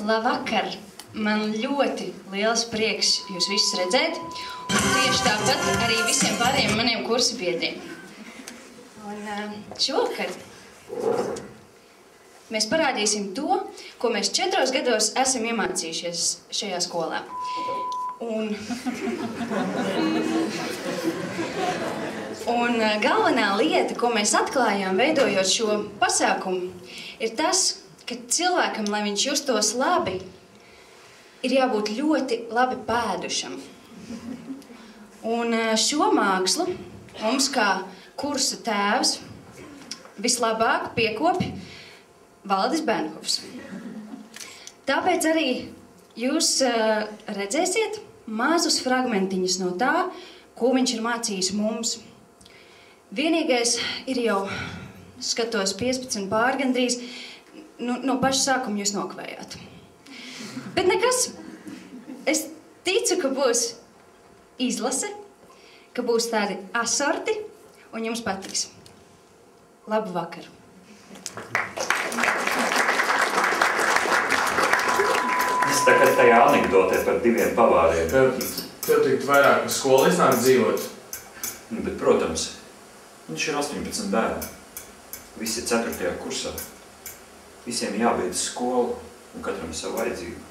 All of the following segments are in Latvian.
Labvakar! Man ļoti liels prieks jūs visus redzēt, un tieši tāpat arī visiem pārējiem maniem kursa biedriem. Un šovakar mēs parādīsim to, ko mēs 4 gados esam iemācījušies šajā skolā. Un galvenā lieta, ko mēs atklājām, veidojot šo pasākumu, ir tas, ka cilvēkam, lai viņš justos labi, ir jābūt ļoti labi pēdušam. Un šo mākslu mums kā kursa tēvs vislabāk piekopja Valdis Bērnhofs. Tāpēc arī jūs redzēsiet mazus fragmentiņus no tā, ko viņš ir mācījis mums. Vienīgais ir jau, skatos 15 pār gandrīz, no paša sākuma jūs nokavējāt. Bet nekas, es ticu, ka būs izlase, ka būs tādi asorti un jums patiks. Labu vakaru! Es tagad tajā anekdotē par 2 pavāriem. Tev tikt vairāk uz skolu iznāk dzīvot? Bet, protams, viņš ir 18 bērni. Visi ir 4. kursā. Visiem jābeidz skolu un katram savu vajadzību.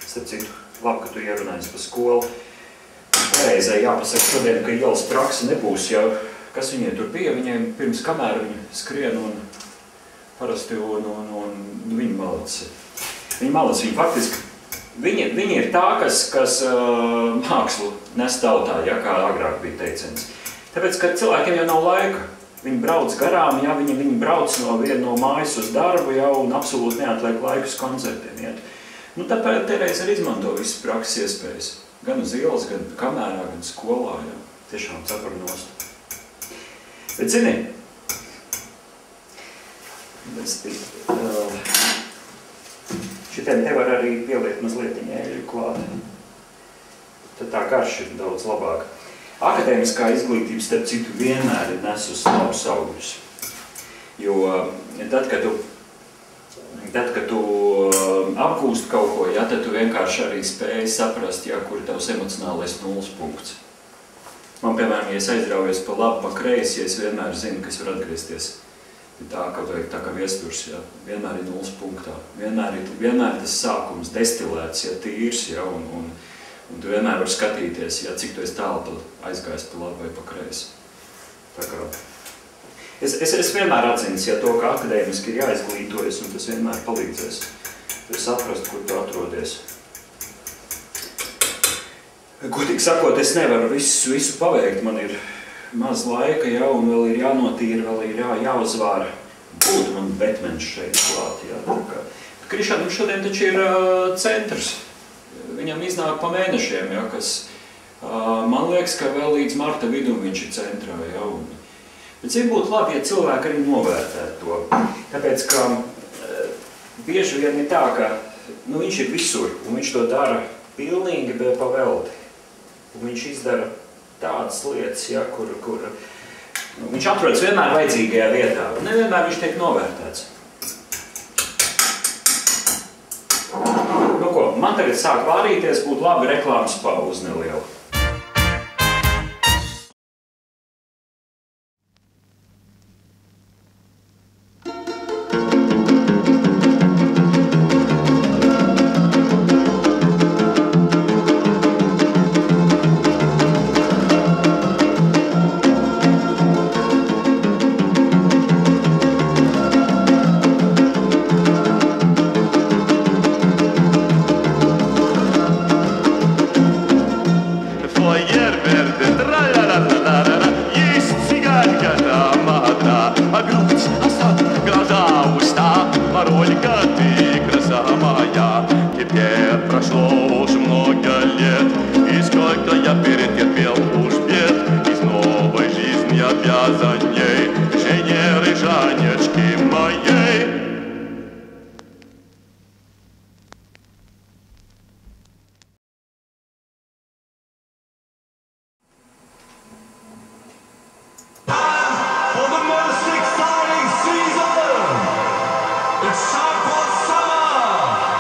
Starp citu, labi, ka tu ierunājies par skolu. Pareizai jāpasaka šodien, ka ielas praksa nebūs jau. Kas viņai tur bija? Viņai pirms kamēr viņi skrien un parasti un viņi malaci. Viņi malaci, viņi faktiski, viņi ir tā, kas mākslu nes tautā, ja, kā agrāk bija teiciens. Tāpēc, ka cilvēkiem jau nav laika. Viņi brauc garām, ja, viņi brauc no mājas uz darbu jau un absolūti neatliek laiku uz koncertiem iet. Tāpēc Terēze arī izmanto visas prakses iespējas. Gan uz ielas, gan kamērā, gan skolā, ja. Tiešām cepur nost. Bet zini, šitiem te var arī pieliet mazliet ēļu klāt. Tad tā garša ir daudz labāka. Akadēmiskā izglītība, starp citu, vienmēr ir nesus labus augļus. Jo tad, kad tu apgūst kaut ko, ja, tad tu vienkārši arī spēji saprast, ja, kur ir tavs emocionālais nulles punkts. Man, piemēram, ja es aizraujies pa labi, pa kreisi, ja es vienmēr zinu, ka es varu atgriezties. Tā kā viesturs, ja, vienmēr ir nulles punktā. Vienmēr tas sākums destilēts, ja, tīrs, ja, un tu vienmēr vari skatīties, ja, cik tu esi tālu aizgājis pa labi vai pa kreisi. Tā kā es vienmēr atzinis, ja to, ka akadēmiski ir jāizglītojas, un tas vienmēr palīdzēs. Tu saprast, kur tu atrodies. Godīgi sakot, es nevaru visu paveikt. Man ir maz laika, ja, un vēl ir jānotīra, vēl ir jāuzvāra. Būtu man Betmens šeit klāt, ja. Krišanam šodien taču ir centrs. Viņam iznāk pa mēnešiem, ja, kas man liekas, ka vēl līdz marta vidum viņš ir centrā. Ja, bet cik būtu labi, ja cilvēki arī novērtētu to. Tāpēc, ka bieži vien ir tā, ka viņš ir visur, un viņš to dara pilnīgi pavelti. Un viņš izdara tādas lietas, ja, kur viņš atrodas vienmēr vajadzīgajā vietā, un nevienmēr viņš tiek novērtēts. Man tagad sāk vārīties, būtu labi reklāmas pauze neliela. It's time for summer!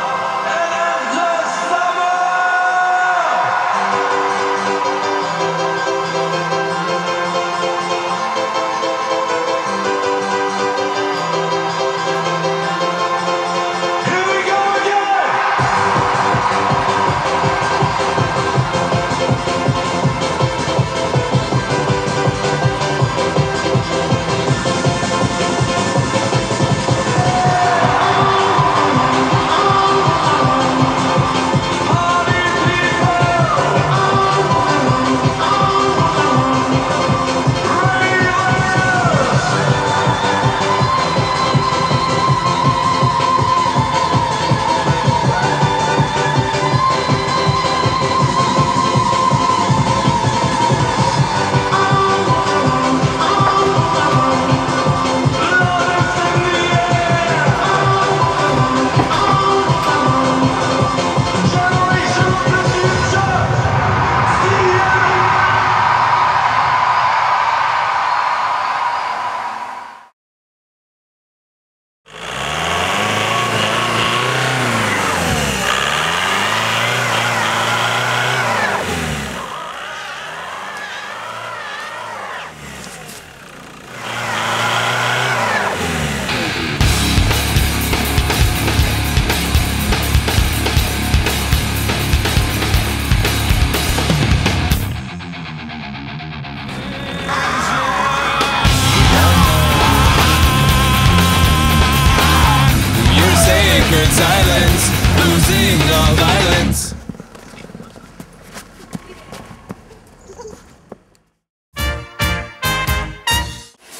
sacred silence, losing all violence.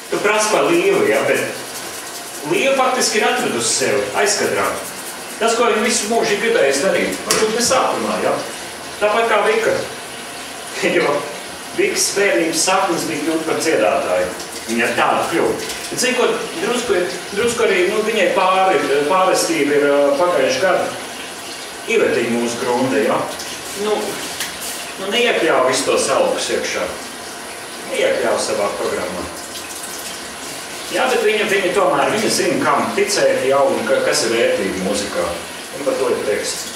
Tu prasi par Līvu, ja, bet Līva faktiski ir atradusi sevi aizkadrā. Tas, ko viņa visu mūžu ir gribējusi darīt, varbūt ne sākumā, ja. Tāpat kā Vika. Jo Vikas bērnības sapnis bija kļūt par dziedātāju. Viņa ar tādu kļūt. Bet zini, ko drusku arī viņai pārestība ir pagājuši gadu. Ivetiņa mūsu grunde, ja. Neiekļāva visu tos augus iekšā. Neiekļāva savā programmā. Jā, bet viņa tomēr, viņa zina, kam ticēt jau un kas ir vērtība mūzikā. Un par to ir teksts.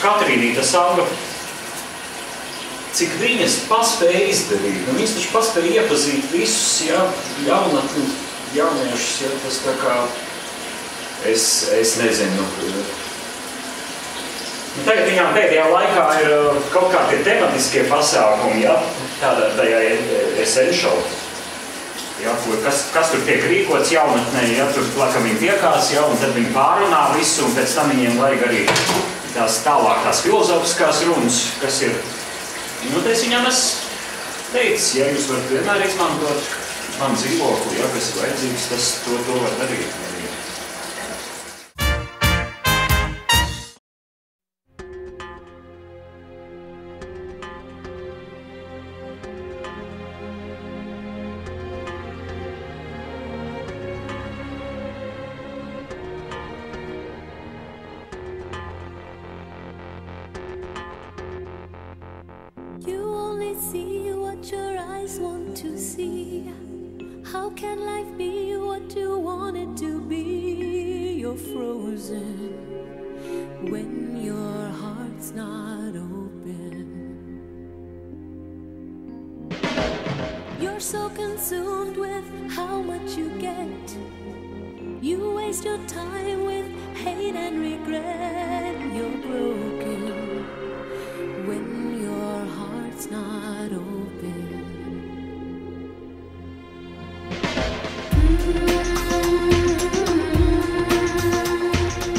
Katrīnīta Sanga, cik viņas paspēja izdarīt. Viņas taču paspēja iepazīt visus, jā, jaunatni, jauniešus, jā, tas tā kā, es nezinu. Tagad viņām pēdējā laikā ir kaut kā tie tematiskie pasākumi, jā, tajā Essential. Ja, kas tur tiek rīkots jaunatnē, ja tur plakam viņi tiekās, ja, un tad viņi pārunā visu, un pēc tam viņiem vajag arī tās filozofiskās runas, kas ir. Es viņām teicu, ja jūs varat vienmēr izmantot man dzīvokli, ja, kas ir vajadzīgs, tas to var darīt. See what your eyes want to see. How can life be what you want it to be? You're frozen when your heart's not open. You're so consumed with how much you get. You waste your time with hate and regret. You're broken when your heart's not open.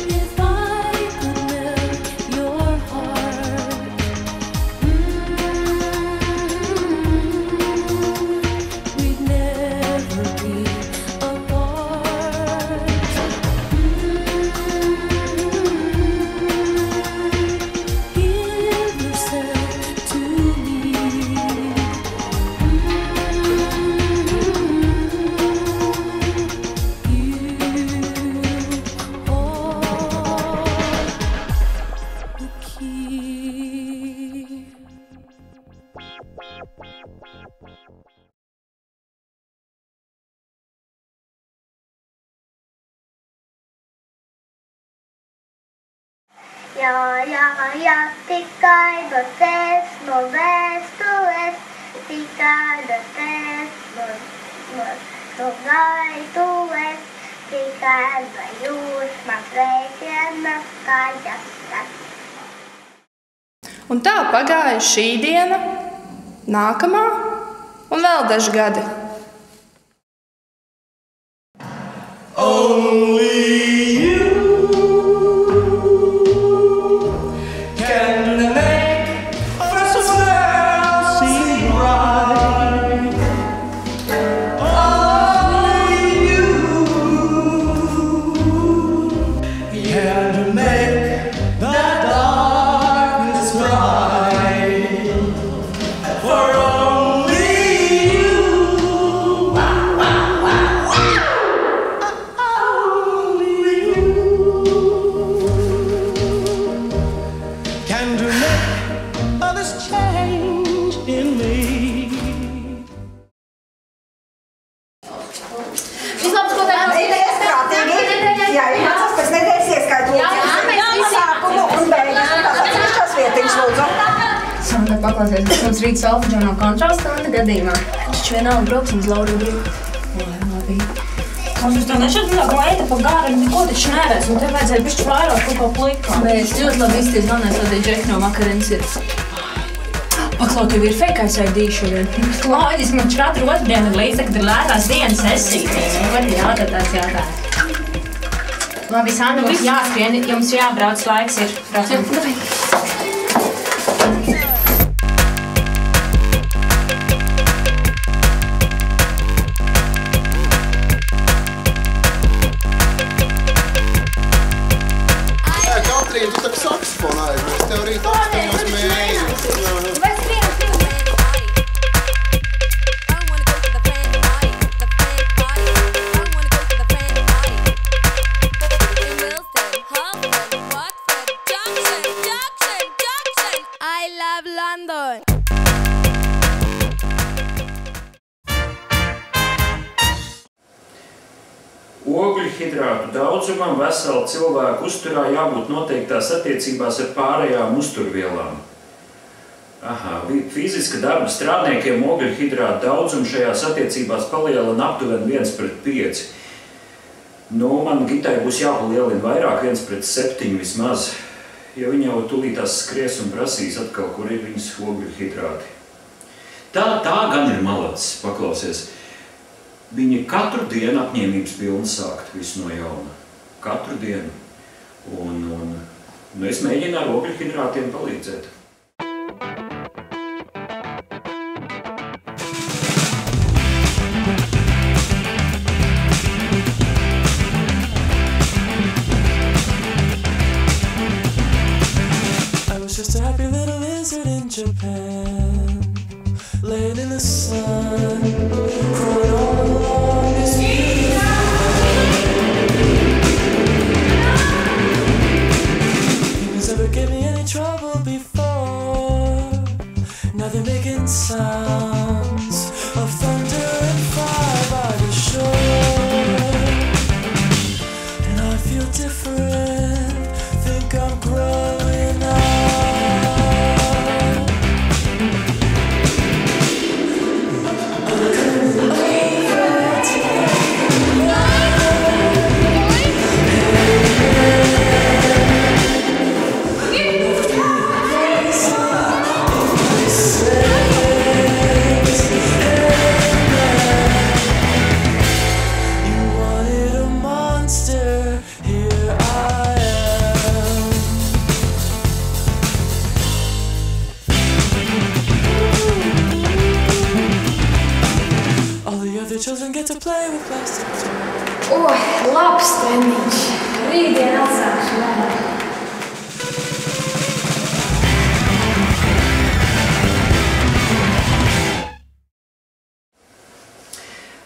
If I could melt your heart, we'd never be apart. Give yourself to me. Jā, tikai doties no vēstules, tikai doties no gaitules, tikai vai jūs man sveicienas skaļas. Un tā pagāja šī diena, nākamā un vēl daži gadi. Paklausies, kas mums rīt solfeģionā kontrastanda gadījumā. Taču vienalga brauksim uz Lauru brīvu. Jā, labi. Mums uz to nešķiet leita pa gāri, neko taču nerēs, un tev vajadzēja bišķi vairāk kaut ko plikā. Bet ļoti labi izties galvenais, lai tie džeki no makarenes ir. Paklau, tev ir fake ID šodien. Loģiski, man katru otrdienu ir līdz, kad ir lētās dienas sesija. Var jātad tāds jātājums. Labi, Sandra, mums jāskrien, jums jābrauc, laiks ir. Braucam. Katrīna, tu tak saksofonu aizmirst, tev rīt augstījos mēģinās. Ogļhidrātu daudzumam vesela cilvēku uzturā jābūt noteiktās attiecībās ar pārējām uzturvielām. Fiziska darba strādniekiem ogļhidrātu daudzumu šajās attiecībās palielina aptuveni 1:5. Man Gitai būs jāpalielina vairāk, 1:7 vismaz, jo viņa jau tūlītās skries un prasīs atkal, kur ir viņas ogļhidrāti. Tā gan ir malacis, paklausies. Viņi katru dienu apņēmības pilni sākt visu no jauna. Katru dienu. Un es mēģinu ar ogļhidrātiem palīdzēt. I was just a happy little lizard in Japan, laying in the sun, crawling all along this beautiful humans never gave me any trouble before. Now they're making sounds of thunder and fire by the shore, and I feel different, think I'm growing up. Children get to play with plastic toys. Labs treniņš. Rītdien atsākšu vēl.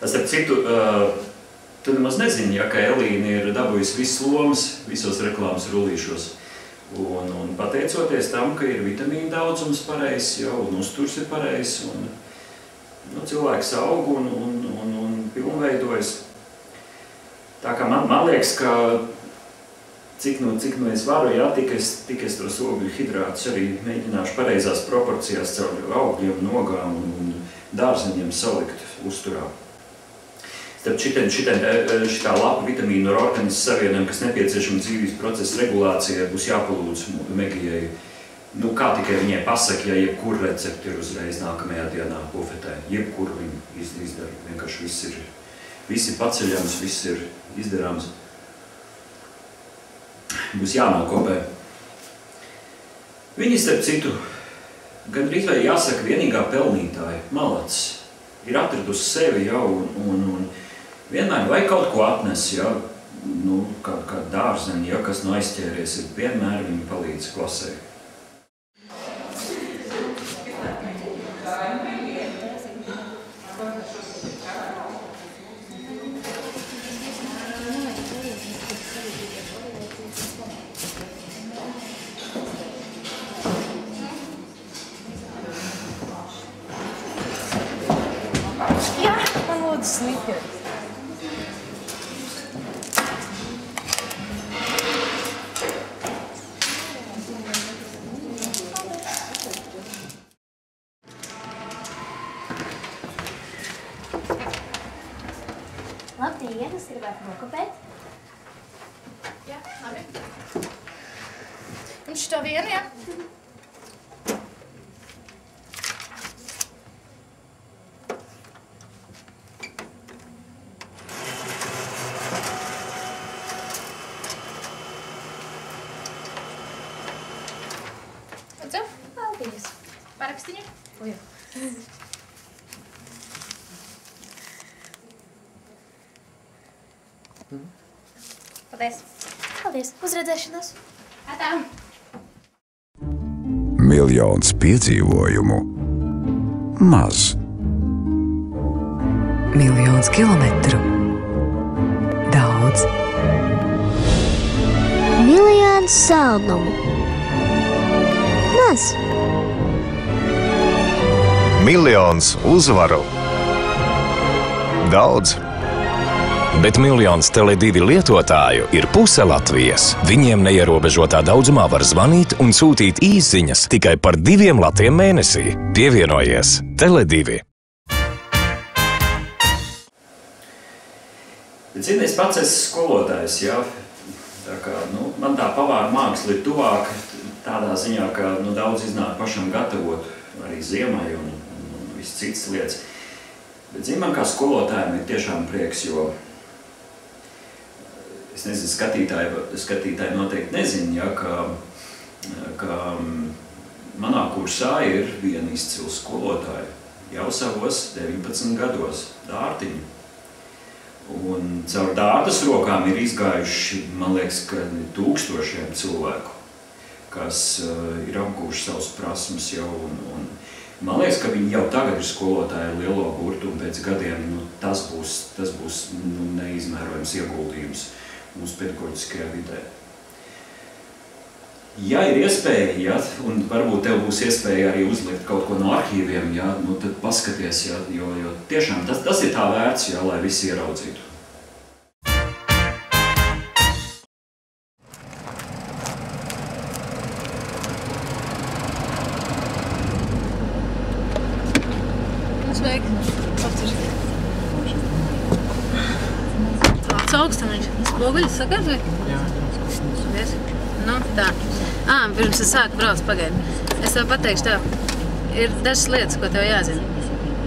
Starp citu, tu nemaz nezini, ka Elīna ir dabūjusi visas lomas visos reklāmas rullīšos. Un pateicoties tam, ka ir vitamīna daudzums pareizs jau, un uzturs ir pareizs, un cilvēks aug un pilnveidojas. Tā kā man liekas, ka cik es varu, tik es tos ogļhidrātus arī mēģināšu pareizās proporcijās caur augļiem, nogām un dārzeņiem salikt uzturā. Starp šitā lapa vitamīnu ar organismu savienam, kas nepieciešama dzīvības procesa regulācijai, būs jāpalūdz Megijai. Kā tikai viņai pasaka, ja jebkur recepti ir uzreiz nākamajā dienā bufetē. Jebkur viņi izdara. Vienkārši viss ir paceļams, viss ir izdarāms. Būs jānokopē. Viņi, starp citu, gandrīz vai jāsaka vienīgā pelnītāja, malacis, ir atradusi sevi jau un vienmēr vai kaut ko atnes, ja, kā dārzeni, ja kas aizķēries, vienmēr viņi palīdz klasē. Sleeping. Labdien, es gribētu nokopēt. Jā, labi. Un šito vienu, jā? Paldies. Parakstiņa? O, jā. Paldies. Paldies. Uz redzēšanos. Atā. Miljons piedzīvojumu. Maz. Miljons kilometru. Daudz. Miljons saldumu. Maz. Miljons uzvaru. Daudz. Bet miljons Tele2 lietotāju ir puse Latvijas. Viņiem neierobežotā daudzumā var zvanīt un sūtīt īsziņas tikai par 2 latiem mēnesī. Pievienojies Tele2. Zini, es pats esmu skolotājs, jā. Tā kā, man tā pavāra māksla ir tuvāk tādā ziņā, ka daudz iznāk pašam gatavot arī ziemai un viss citas lietas. Bet zini, man kā skolotājiem ir tiešām prieks, jo es nezinu, skatītāji noteikti nezinu, ja, ka manā kursā ir viena izcila skolotāja jau savos 19 gados, Dārtiņa. Un caur Dārtas rokām ir izgājuši, man liekas, ka tūkstošiem cilvēku, kas ir apgūši savus prasmes jau. Un man liekas, ka viņi jau tagad ir skolotāji lielo burtu, un pēc gadiem tas būs neizmērojams ieguldījums mūsu pedagoģiskajā vidē. Ja ir iespēja, ja, un varbūt tev būs iespēja arī uzlikt kaut ko no arhīviem, ja, tad paskaties, ja, jo tiešām tas ir tā vērts, ja, lai visi ieraudzītu. Sveiki! Tāds augstamiņš. Spoguļus sakārtoji? Jā. Tā. Pirms es sāku braukt, pagaidi. Es tev pateikšu tā. Ir dažas lietas, ko tev jāzina.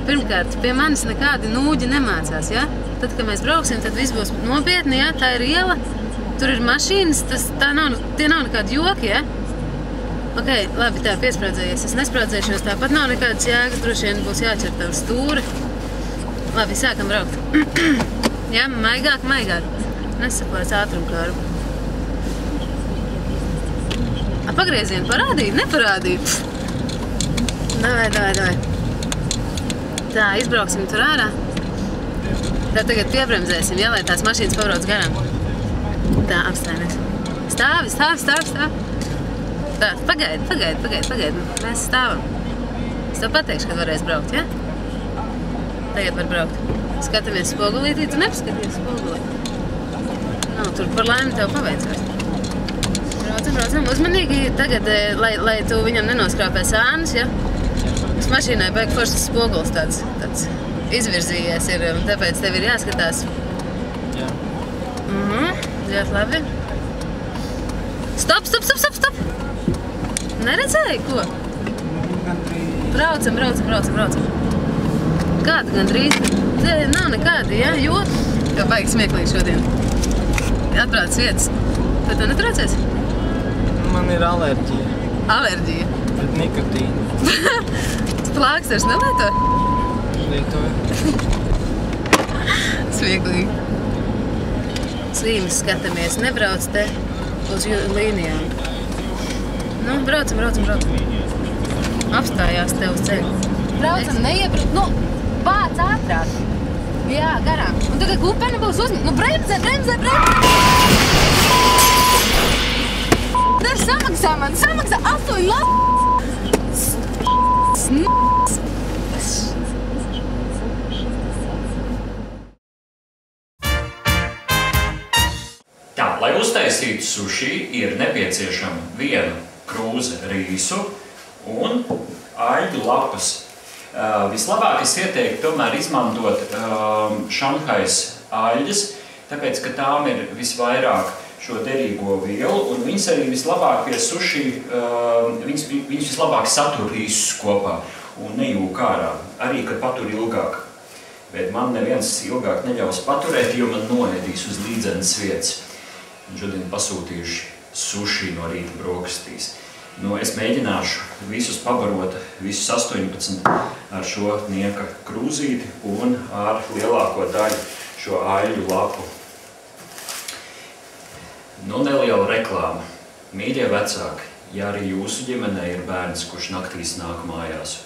Pirmkārt, pie manis nekādi nūģi nemācās, ja? Tad, kad mēs brauksim, tad viss būs nopietni, ja? Tā ir iela, tur ir mašīnas, tie nav nekādi joki, ja? Ok, labi, tā piesprādzējies. Es nesprādzēšos, tāpat nav nekādas jēgas, droši vien būs jāķer tavu stūri. Labi, sākam braukt. Ja, maigāk. Nesaklāc ātrumkāru. Pagriezienu parādīja? Neparādīja. Davai. Tā, izbrauksim tur ārā. Tad tagad piebremzēsim, ja, lai tās mašīnas pabrauc garām. Tā, apstājamies. Stāvi. Tā, pagaidi. Mēs stāvam. Es tev pateikšu, kad varēs braukt, ja? Tagad var braukt. Skatāmies spogulītī, tu nepaskaties spogulī. Tur par laimi tev paveicās. Braucam. Uzmanīgi tagad, lai tu viņam nenoskrāpē sānus, ja? Tas mašīnai baigi foršs spoguls tāds izvirzījies ir, un tāpēc tev ir jāskatās. Jā. Ļoti labi. Stop! Neredzēji, ko? Braucam. Kāda gandrīz? Nav nekādi, ja? Jo? Tev baigi smieklīgi šodien. Atbrauc vietas. Vai tu netraucies? Man ir alerģija. Alerģija? Pret nikotīnu. Plāksters nelieto? Lietoju. Smieklīgi. Sīmes skatāmies, nebrauc te uz līnijām. Braucam. Apstājās te uz ceļu. Braucam, neiebrauc. Vāc ātrāk. Jā, garām. Un tagad kupeni būs uzņemt. Bremzē! Dar samaksā man, 8 lats! Tā, lai uztaisītu suši, ir nepieciešama viena krūze rīsu un aļģu lapas. Vislabāk es ieteiktu tomēr izmantot Šanhais aļģes, tāpēc, ka tām ir visvairāk šo derīgo vielu, un viņas arī vislabāk pie suši, viņas vislabāk satur rīsus kopā un nejūk ārā, arī, kad patur ilgāk. Bet man neviens ilgāk neļaus paturēt, jo man noēdīs uz līdzenes vietas. Un šodien pasūtījuši suši no rīta brokastīs. Nu, es mēģināšu visus pabarot, visus 18 ar šo nieka krūzīti un ar lielāko daļu šo aļu lapu. Nu, neliela reklāma. Mīļie vecāki, ja arī jūsu ģimenē ir bērns, kurš naktīs nāk mājās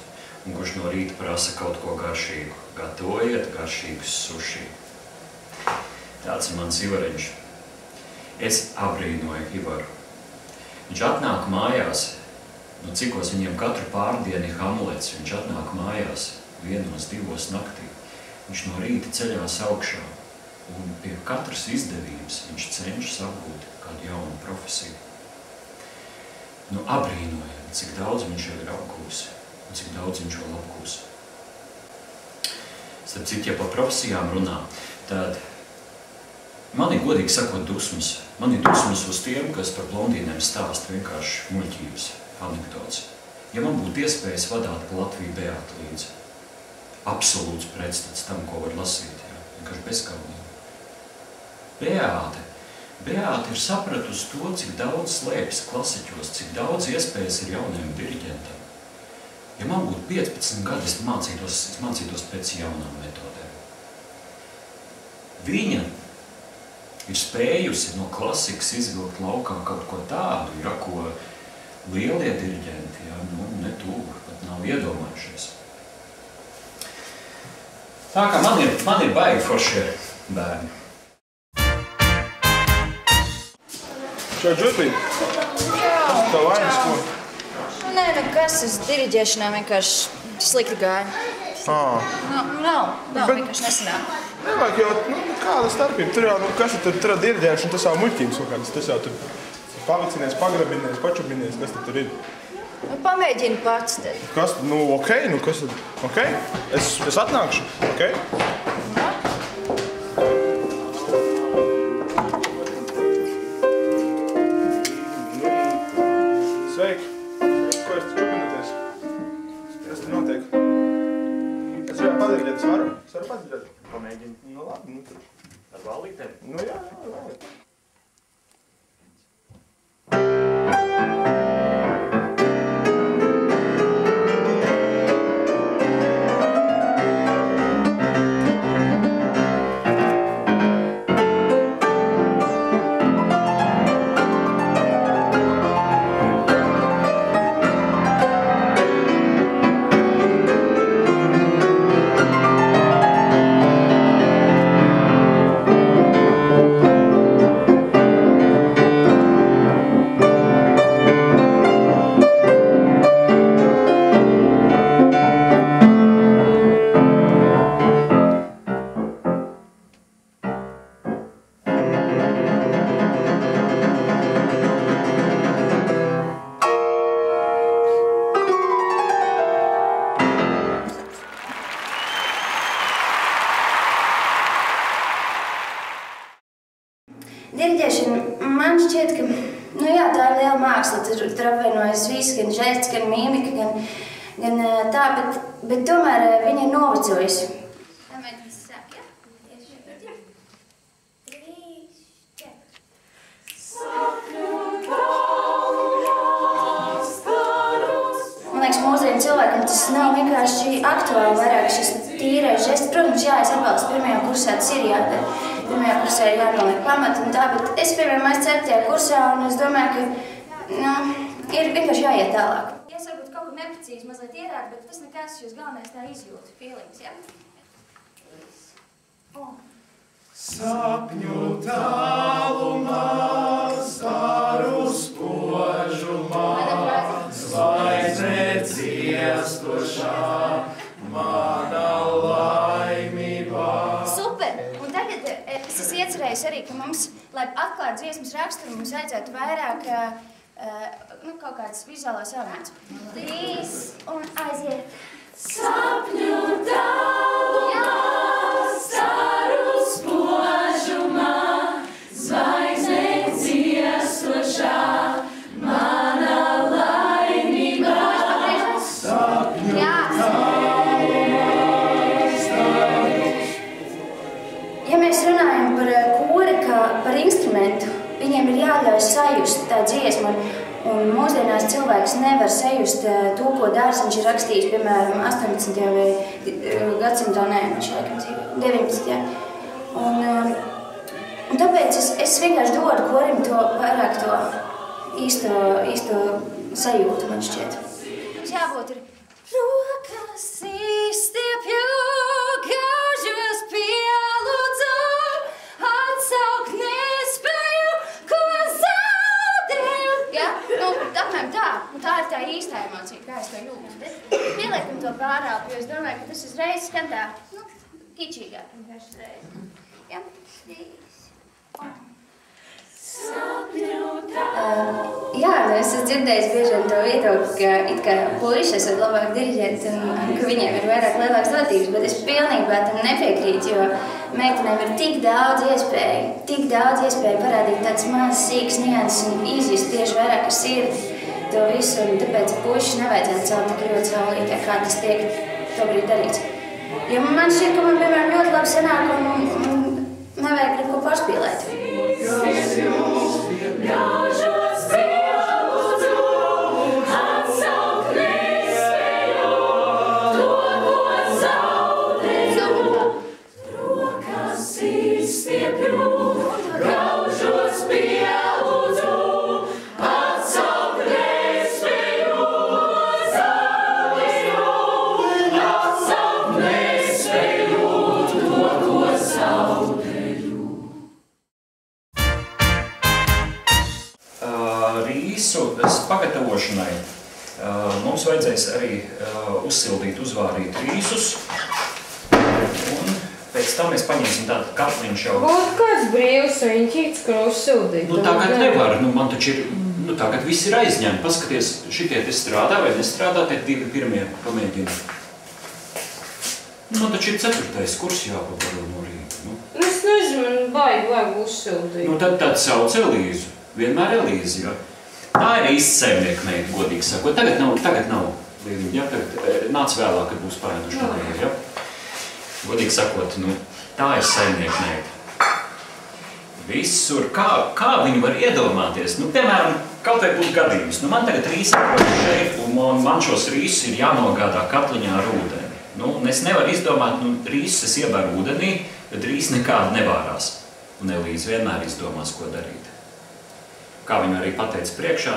un kurš no rīta prasa kaut ko garšīgu, gatavojiet garšīgus suši. Tāds ir mans Ivariņš. Es abrīnoju Ivaru. Viņš atnāk mājās, nu cikos viņiem katru pārdienu ir Hamlets, viņš atnāk mājās 1-2 naktī. Viņš no rīta ceļās augšā un pie katras izdevības viņš cenšas apgūt kādu jaunu profesiju. Nu, abrīnojam, cik daudz viņš jau ir apgūs un cik daudz viņš vēl apgūs. Starp citu, ja par profesijām runā, tad man ir godīgi sakot dusmas. Man ir dusmas uz tiem, kas par blondīnēm stāsta vienkārši muļķības, anekdotas. Ja man būtu iespējas vadāt pa Latviju Beātu līdzi, absolūts pretstats tam, ko var lasīt, vienkārši bezkaunīgi. Beāta ir sapratusi to, cik daudz slēpjas klasiķos, cik daudz iespējas ir jaunajam diriģentam. Ja man būtu 15 gadi, es mācītos pēc jaunām metodēm. Viņa ir spējusi no klasikas izvilkt laukā kaut ko tādu, ja, ko lielie diriģenti, ja, nu, ne tuvu, pat nav iedomājušies. Tā kā man ir baigi foršie bērni. Čau, Džutlīte? Kas tev vainas, ko? Nē, nekas, es diriģēšanā vienkārši slikti gāju. Nav vienkārši nesanāk. Nevajag jau, kāda starpība? Tur jau, kas tur diriģēšana, tas jau muļķības, tas jau tur pavicinies, pagrabinies, pačubinies, kas tur ir? Pamēģini pats tad. Kas, okei, kas tad? Okei? Es atnākšu, okei? Sveiki! Ko es čubinoties? Kas tur notiek? Es jau padiriģēt, es varu? Es varu padiriģēt? Pamēģini. Nu labi, tur. Ar vallītēm? Nu jā, vallīt. Diriģēšana, man šķiet, ka, tā ir liela māksla, tur apvienojas viss, gan žests, gan mīmika, gan tā, bet tomēr viņa ir novecojusi. Man liekas, mūsdienu cilvēkam tas nav vienkārši aktuāli vairāk šis tīrais žests. Protams, jā, es atbalstu pirmajā kursā, tas ir jādara. Pirmajā kursā ir jānoliek pamatu un tā, bet es, piemēram, esmu 4. kursā un es domāju, ka, ir vienkārši jāiet tālāk. Ja es varbūt kaut kur neprecīzi mazliet ierādu, bet tas nekas, jūs galvenais tā izjūtu, feelings, jā? Sapņu tālumā, staru spožumā, zvaigzne ciestošā, mana laimībā. Super! Un tagad es esmu iecerējis arī, ka mums, lai atklātu dziesmas raksturu, mums vajadzētu vairāk kaut kāds vizuālās elements. 3 un aiziet. Sapņu tālumā, staru spožumā, zvaigzne ciestošā, mana laimībā. Sapņu tālumā, staru. Ja mēs runājam par kori kā par instrumentu, viņiem ir jāļauj sajust tā dzīve. dziesmu, un mūsdienās cilvēks nevar sajust to, ko Dārziņš ir rakstījis, piemēram, 18. gadsimtā, nē, viņš laikam dzīvo, 19. Un tāpēc es vienkārši dodu korim to vairāk to īsto sajūtu, man šķiet. Jābūt ir rokas izstiepju, gaužos pielūdzu, atsaukt nespēju, ko zaudēju. Ja? Apmēram tā. Un tā ir tā īstā emocija, kā es to jūtu. Bet pieliekam to pārāpu, jo es domāju, ka tas uzreiz skan tā, kičīgāk vienkārši uzreiz. Ja? Jā, es esmu dzirdējis bieži to viedokli, ka it kā puiši esat labāk diriģenti un ka viņiem ir vairāk lielākas dotības, bet es pilnībā tam nepiekrītu, jo meitenēm ir tik daudz iespēju parādīt tāds mazs, sīks nianses un izjust tieši vairāk ar sirdi to visu, un tāpēc puiši nevajadzētu celt tik ļoti saulītē, kā tas tiek tobrīd darīts. Jo man šķiet, ka man, piemēram, ļoti labi sanāk un nevajag neko pārspīlēt. Ļaužos pielūdzu, atsaukt nespēju, to, ko zaudēju. Rokas izstiepju, ļaužos pielūdzu, atsaukt nespēju, zaudēju. Atsaukt nespēju, to, ko zaudēju. Rīsu pagatavošanai mums vajadzēs arī uzsildīt, uzvārīt rīsus. Un pēc tam mēs paņemsim tādu katliņu jau. Būtu kāds brīvs riņķīts, kur uzsildīt. Tagad nevar, man taču ir, tagad viss ir aizņemti. Paskaties, šitie te strādā vai nestrādā, te divi pirmie pamēģina. Man taču ir 4. kurs jāpabaro no rīta. Es nezinu, man vajag uzsildīt. Tad sauc Elīzu. Vienmēr Elīze, jo tā ir īsts saimnieka meita, godīgi sakot. Tagad nav līdīgi, ja? Tagad nāc vēlāk, kad būs pārēduši tādā, ja? Godīgi sakot, tā ir saimnieka meita. Visur, kā viņi var iedomāties? Piemēram, kaut vai būtu gadījums. Man tagad rīsi atrodot šeit, un man šos rīsus ir jānogādā katliņā ar ūdeni. Es nevaru izdomāt, rīsus es ievēru ūdenī, bet rīsi nekādi nevārās. Un Elīze vienmēr izdomās, ko darīt. Kā viņi arī pateica priekšā,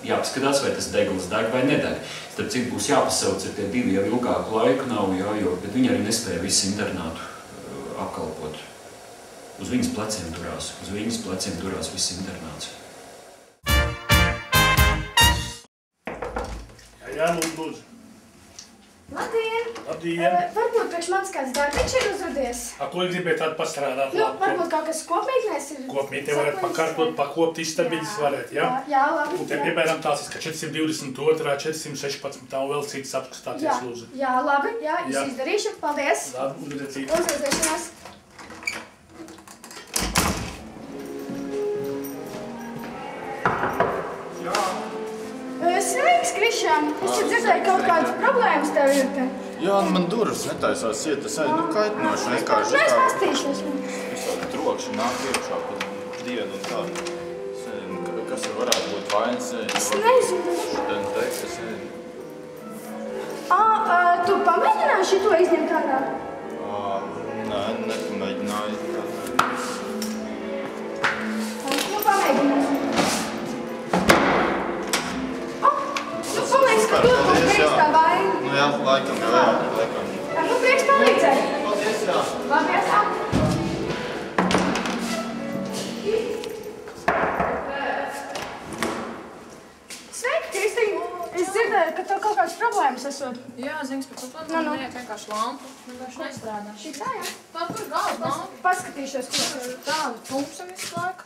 jāpaskatās, vai tas degls deg vai nedeg. Starp citu būs jāpasauc, tie divi jau ilgāku laiku nav, bet viņi arī nespēja visu internātu apkalpot. Uz viņas pleciem durās viss internāts. Jā, lūdzu. Labdien! Labdien! Varbūt priekš manis kāds darbiņš ir uzradies? Ko jūs gribētu tādu pastrādāt? Varbūt kaut kas kopmītnēs ir? Kopmītē varat pakārtot, pakopt, izstabiņas varat, ja? Jā, labi. Un te piemēram tās ir, ka 422, 416 un vēl citas apskatāties, lūdzu. Jā, labi, jā, es izdarīšu. Paldies! Labi, uzredzīt. Uzredzēšanās. Sveiks, Krišān! Es te dzirdēju, kaut kādas problēmas tev ir te. Jā, man durvis netaisās iet, tas kaitinoši vienkārši. Es pastīšos. Visādi trokši nāk iekšā pa dienu un tā. Kas varētu būt vainas? Es nezinu. Tu pamēģināji šito izņemt ārā? Nē, nepamēģināju. Pamēģināsim. Palīdz, ka tu būs prieks tā vaina. Jā, laikam jau, jā, laikam. Prieks palīdzēt. Paldies, jā. Paldies, jā. Sveiki, Kristīna. Es dzirdēju, ka tev kaut kādas problēmas esot. Jā, zings, par kaut kādu neiet vienkārši lampu. Vienkārši nestrādā. Šī tā, jā? Tā tur galda lampu. Paskatīšos, ko tādu pumsa visu laiku.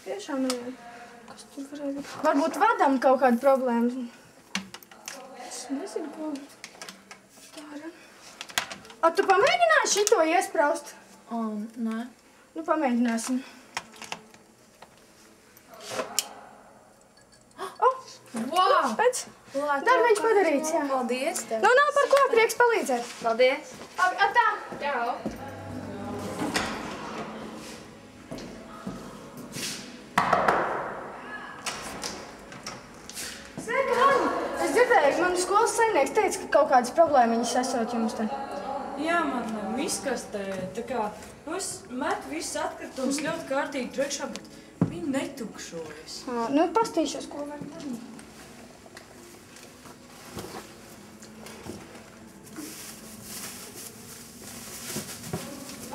Tiešām neiet. Varbūt vadam kaut kādu problēmu. Es nezinu, ko dara. Tu pamēģināsi šito iespraust? Nē. Pamēģināsim. Wow! Pēc darbiņš padarīts, jā. Paldies tev. Nav par ko, prieks palīdzēt. Paldies. Labi, atā. Čau. skolas saimnieks teica, ka kaut kādas problēmiņas esot jums te. Jā, man miskastē, tā kā, es metu visus atkritumus ļoti kārtīgi priekšā, bet viņi netukšojas. Nu, pastīšos, ko var darīt.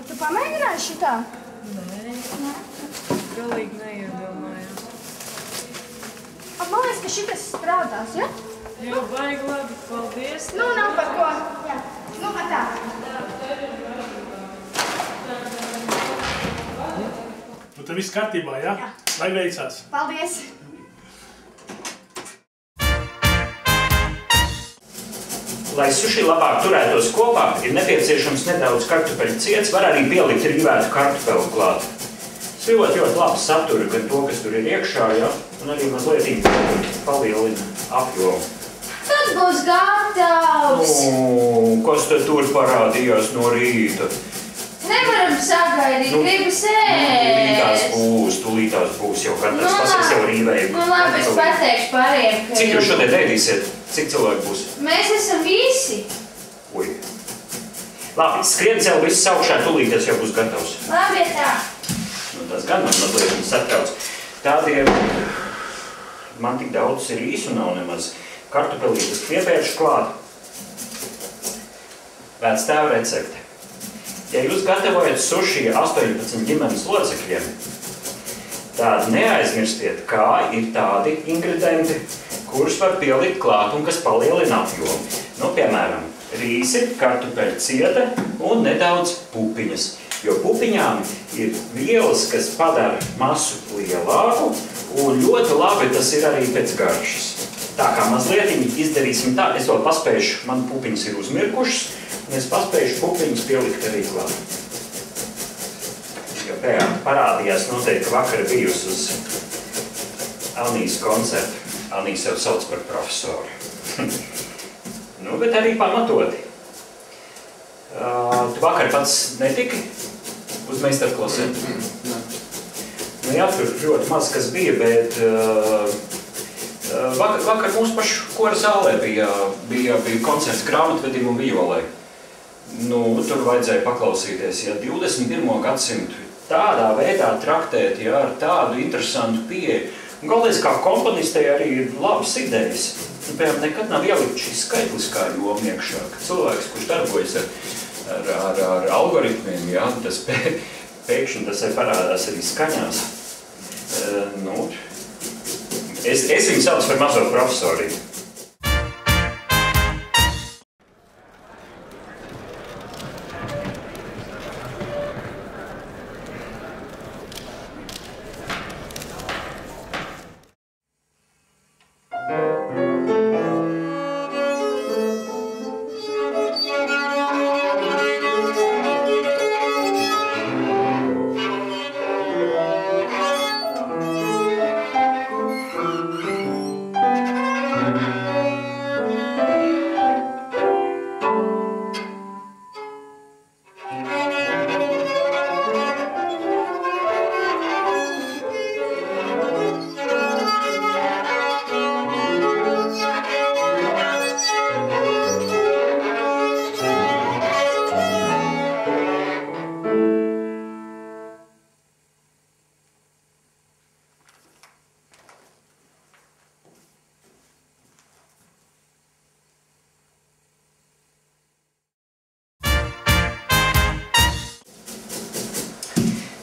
Tu pamēģināji šitā? Nē. Galīgi neiedomājās. Man liekas, ka šitas strādās, ja? Jā, vajag labi, paldies. Nu, nav par ko. Jā. Nu, tā. Nu, tad viss kārtībā, jā? Jā. Lai veicās. Paldies. Lai suši labāk turētos kopā, ir nepieciešams nedaudz kartupeļu ciets, var arī pielikt rīvētu kartupeli klāt. Tas ļoti labi satura gan to, kas tur ir iekšā, ja? Un arī mazliet palielina apjomu. Tad būs gatavs! Kas tad tur parādījās no rīta? Nevaram sagaidīt, gribas ēst. Tūlītās būs jau katrs, tas jau rīvēju. Nu labi, es pateikšu pāriem, ka... Cik jūs šodien ēdīsiet? Cik cilvēki būs? Mēs esam visi. Ui. Labi, skrien cel viss augšā, tūlīties jau būs gatavs. Labi, tā. Nu, tas gan man mazliet satrauc. Tādiem man tik daudz ir īsu nav nemaz. Kartupelītes piepēršu klāt. Vectēva recepte. Ja jūs gatavojat suši 18 ģimenes locekļiem, tad neaizmirstiet, kā ir tādi ingredienti, kurus var pielikt klāt un kas palielina apjomu. Nu, piemēram, rīsi, kartupeļu cieta un nedaudz pupiņas. Jo pupiņām ir vielas, kas padara masu lielāku un ļoti labi tas ir arī pēc garšas. Tā kā mazlietiņi izdarīsim tā, es vēl paspējuši, man pupiņas ir uzmirkušas, un es paspējuši pupiņas pielikt arī klāt. Jo parādījās noteikti vakar bijusi uz Anijas koncertu. Anija sev sauc par profesoru. Nu, bet arī pamatoti. Tu vakar pats netiki uz meistarklasē? Nu jā, tur ļoti maz kas bija, bet vakar mūsu pašu kora zālē bija koncerts grāmatvedim un violē. Nu, tur vajadzēja paklausīties, ja 21. gadsimtu tādā veidā traktēt, ja ar tādu interesantu pieeju. Galvenais, kā komponistei arī ir labas idejas. Piemēram, nekad nav ielikt šī skaitliskā joma iekšā, ka cilvēks, kurš darbojas ar algoritmiem, ja, tas pēkšņi tas arī parādās arī skaņās. Nu, es viņu sauc par mazo profesoriju.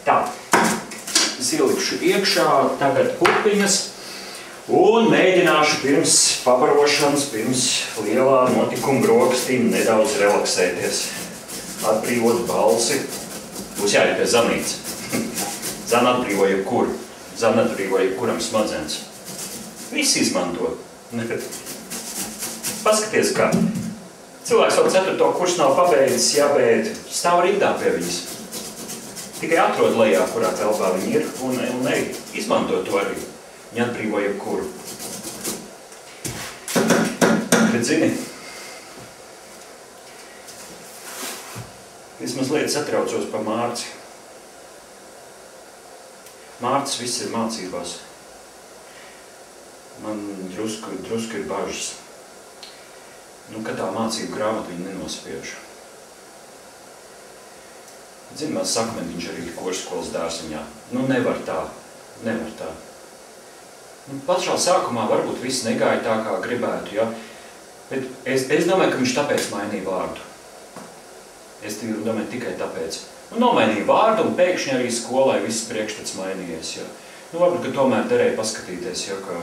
Tā, es ielikšu iekšā tagad pupiņas un mēģināšu pirms pabarošanas, pirms lielā notikuma brokastīm nedaudz relaksēties. Atbrīvot balsi. Būs jāiet pie zanīca. Zana atbrīvo jebkuru. Zana atbrīvo jebkuram smadzenes. Viss izmanto. Paskaties, kā cilvēks vēl 4. kursu nav pabeidzis, jābeid stāv rindā pie viņas. Tikai atrod lejā, kurā telpā viņi ir, un izmanto to arī. Viņi atbrīvo jebkuru. Bet zini, es mazliet satraucos par Mārci. Mārcis viss ir mācībās. Man drusku ir bažas. ka tā mācību grāmata viņu nenospiež. Zini, mans sakmentiņš arī ir Korskolas dārziņā. Nevar tā. Pašā sākumā varbūt viss negāja tā, kā gribētu, ja? Bet es domāju, ka viņš tāpēc mainīja vārdu. Es domāju tikai tāpēc. Nomainīja vārdu un pēkšņi arī skolai viss priekšstats mainījies, ja? Varbūt, ka tomēr derēja paskatīties, ja, kā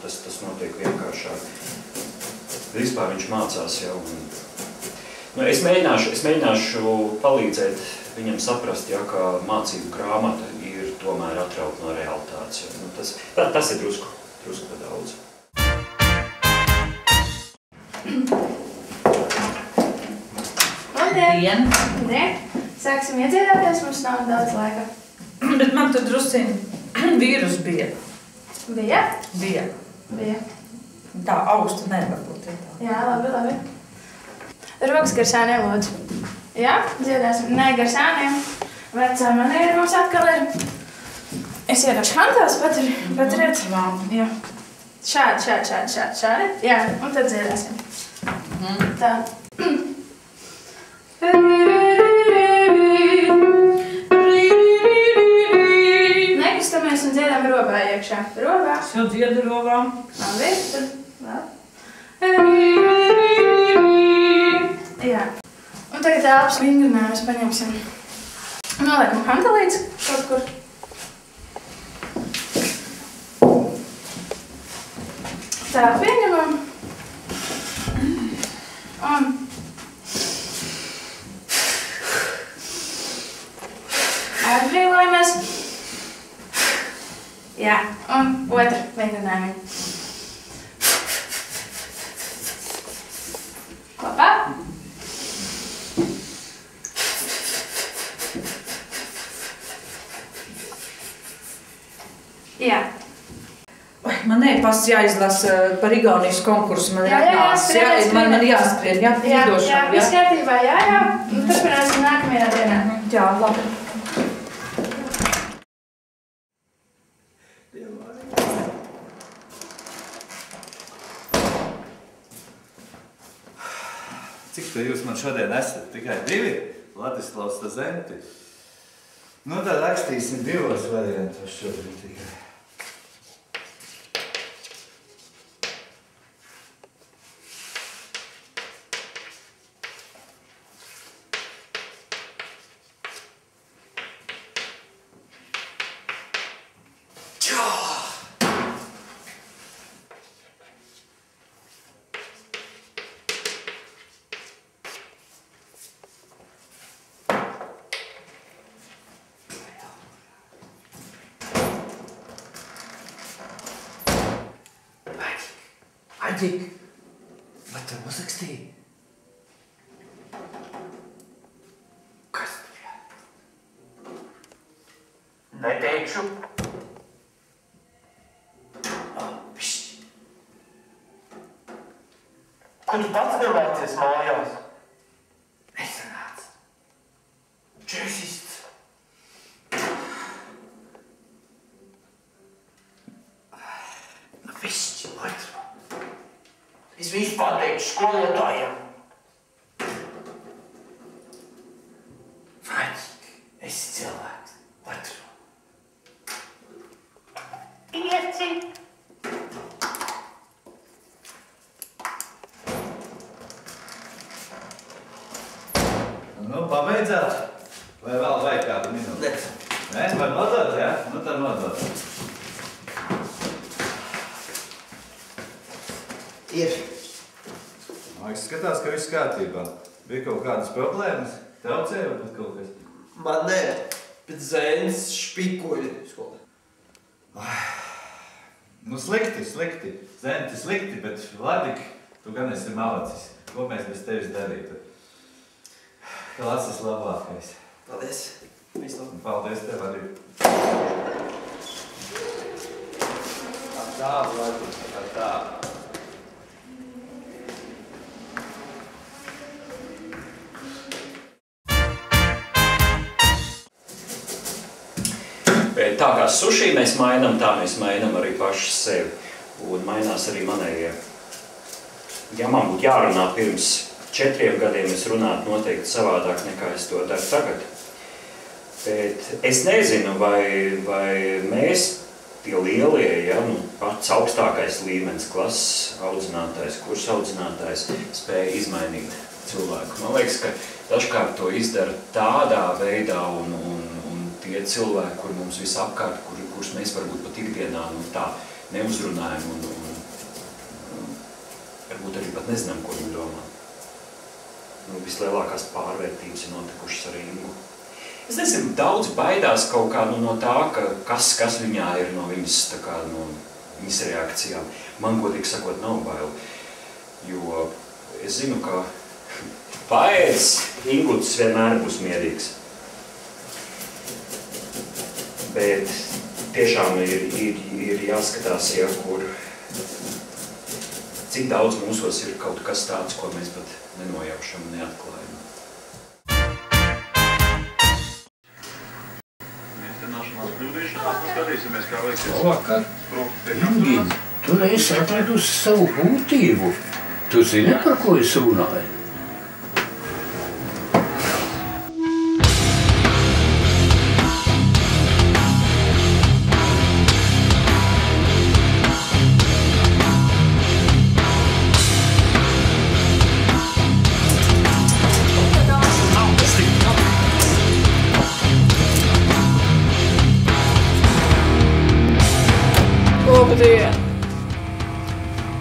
tas notiek vienkāršāk. Vispār viņš mācās, ja, un... Es mēģināšu palīdzēt viņam saprast, ja, ka mācību grāmata ir tomēr atraut no realitātes. Ja. Tas ir drusku pa daudz. Labdien! Sāksim iedziedāties, mums nav daudz laika. Bet man tur drusciņ vīrus bija. Bija? Bija. Tā augstu nevar būt. Jā, labi. Rokas gar sāniem, lūdzu. Jā, dziedāsim. Nē, gar sāniem. Vecā maniera mums atkal ir. Es iedošu hantās, paturiet. Jā. Šādi. Jā, un tad dziedāsim. Tā. Nekustamies un dziedām robā iekšā. Robā. Es jau dziedu robā. Labi, tad vēl. Jā. Un tagad elpas vingrinājumus paņemsim. Noliekam hantelītes kaut kur. Tā pieņemam. Un atbrīvojamies. Jā, un otru vingrinājumi. Kopā. Jā. Man e-pasts jāizlasa par Igaunijas konkursu. Man jāskrien, jā? Jā, viss kārtībā, jā. Turpināsim nākamajā dienā. Jā, labi. Cik te jūs man šodien esat? Tikai 2? Ladislavs Stazenti. Tad rakstīsim 2 variantos šobrīd tikai. Aģik, vai tu uzrakstīji? Kas tu jā? Neteikšu. Pišķi. Ko tu pats nelācies mājās? Nesanāc. Česists. Pišķi, otru. Es vispār teikšu skolotājiem. Vaļīgi, esi cilvēks. Otru. 5. Pabeidzāt? Vai vēl vajag kādu minūti? Nē, vai nodot, jā? Tad nodot. Ir. Skatās, ka viss kārtībā. Bija kaut kādas problēmas? Traucēja vai kaut kas? Man nē, bet Zēns špikoja skolā. Slikti. Zēnti slikti, bet Vladik, tu gan esi malacis. Ko mēs bez tevis darītu? Klases labākais. Paldies. Paldies tev arī. Tā, Vladik, tā. Tā kā suši mēs mainām, tā mēs mainām arī paši sevi. Un mainās arī manējie. ja man būtu jārunā pirms 4 gadiem, es runātu noteikti savādāk nekā es to daru tagad. Bet es nezinu, vai mēs tie lielie, ja, pats augstākais līmenis, klases audzinātājs, kursa audzinātājs spēja izmainīt cilvēku. Man liekas, ka dažkārt to izdara tādā veidā un tie cilvēki, kuri mums visapkārt, kurus mēs varbūt pat ikdienā tā neuzrunājam un varbūt arī pat nezinām, ko viņi domā. Vislielākās pārvērtības ir notikušas ar Ingu. Es nezinu, daudz baidās kaut kā no tā, kas viņā ir no viņas, no viņas reakcijām. Man, godīgi sakot, nav bail, jo es zinu, ka paēdis Inguts vienmēr būs mierīgs. Bet tiešām ir jāskatās, ja, cik daudz mūsos ir kaut kas tāds, ko mēs pat nenojaušam un neatklājam. Labvakar. Ingi, tu neesi atradusi savu būtību. Tu zini, par ko es runāju?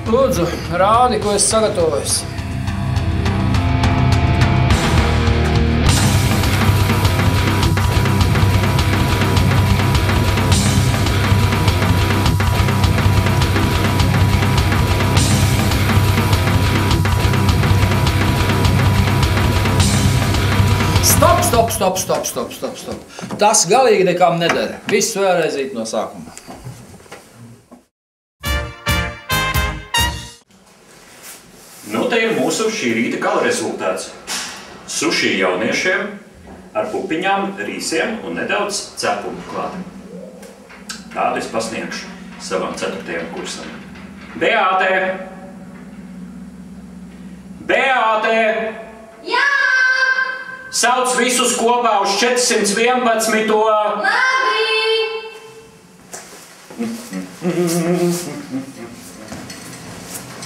Lūdzu, rādi, ko esi sagatavojis. Stop. Tas galīgi nekam nedara. Viss vēlreiz īt no sākuma. Te ir mūsu šī rīta gala rezultāts. Suši jauniešiem ar pupiņām, rīsiem un nedaudz cepumu klāt. Tādu es pasniegšu savam 4. kursam. Beāte! Beāte! Jā! Sauc visus kopā uz 411. Labi!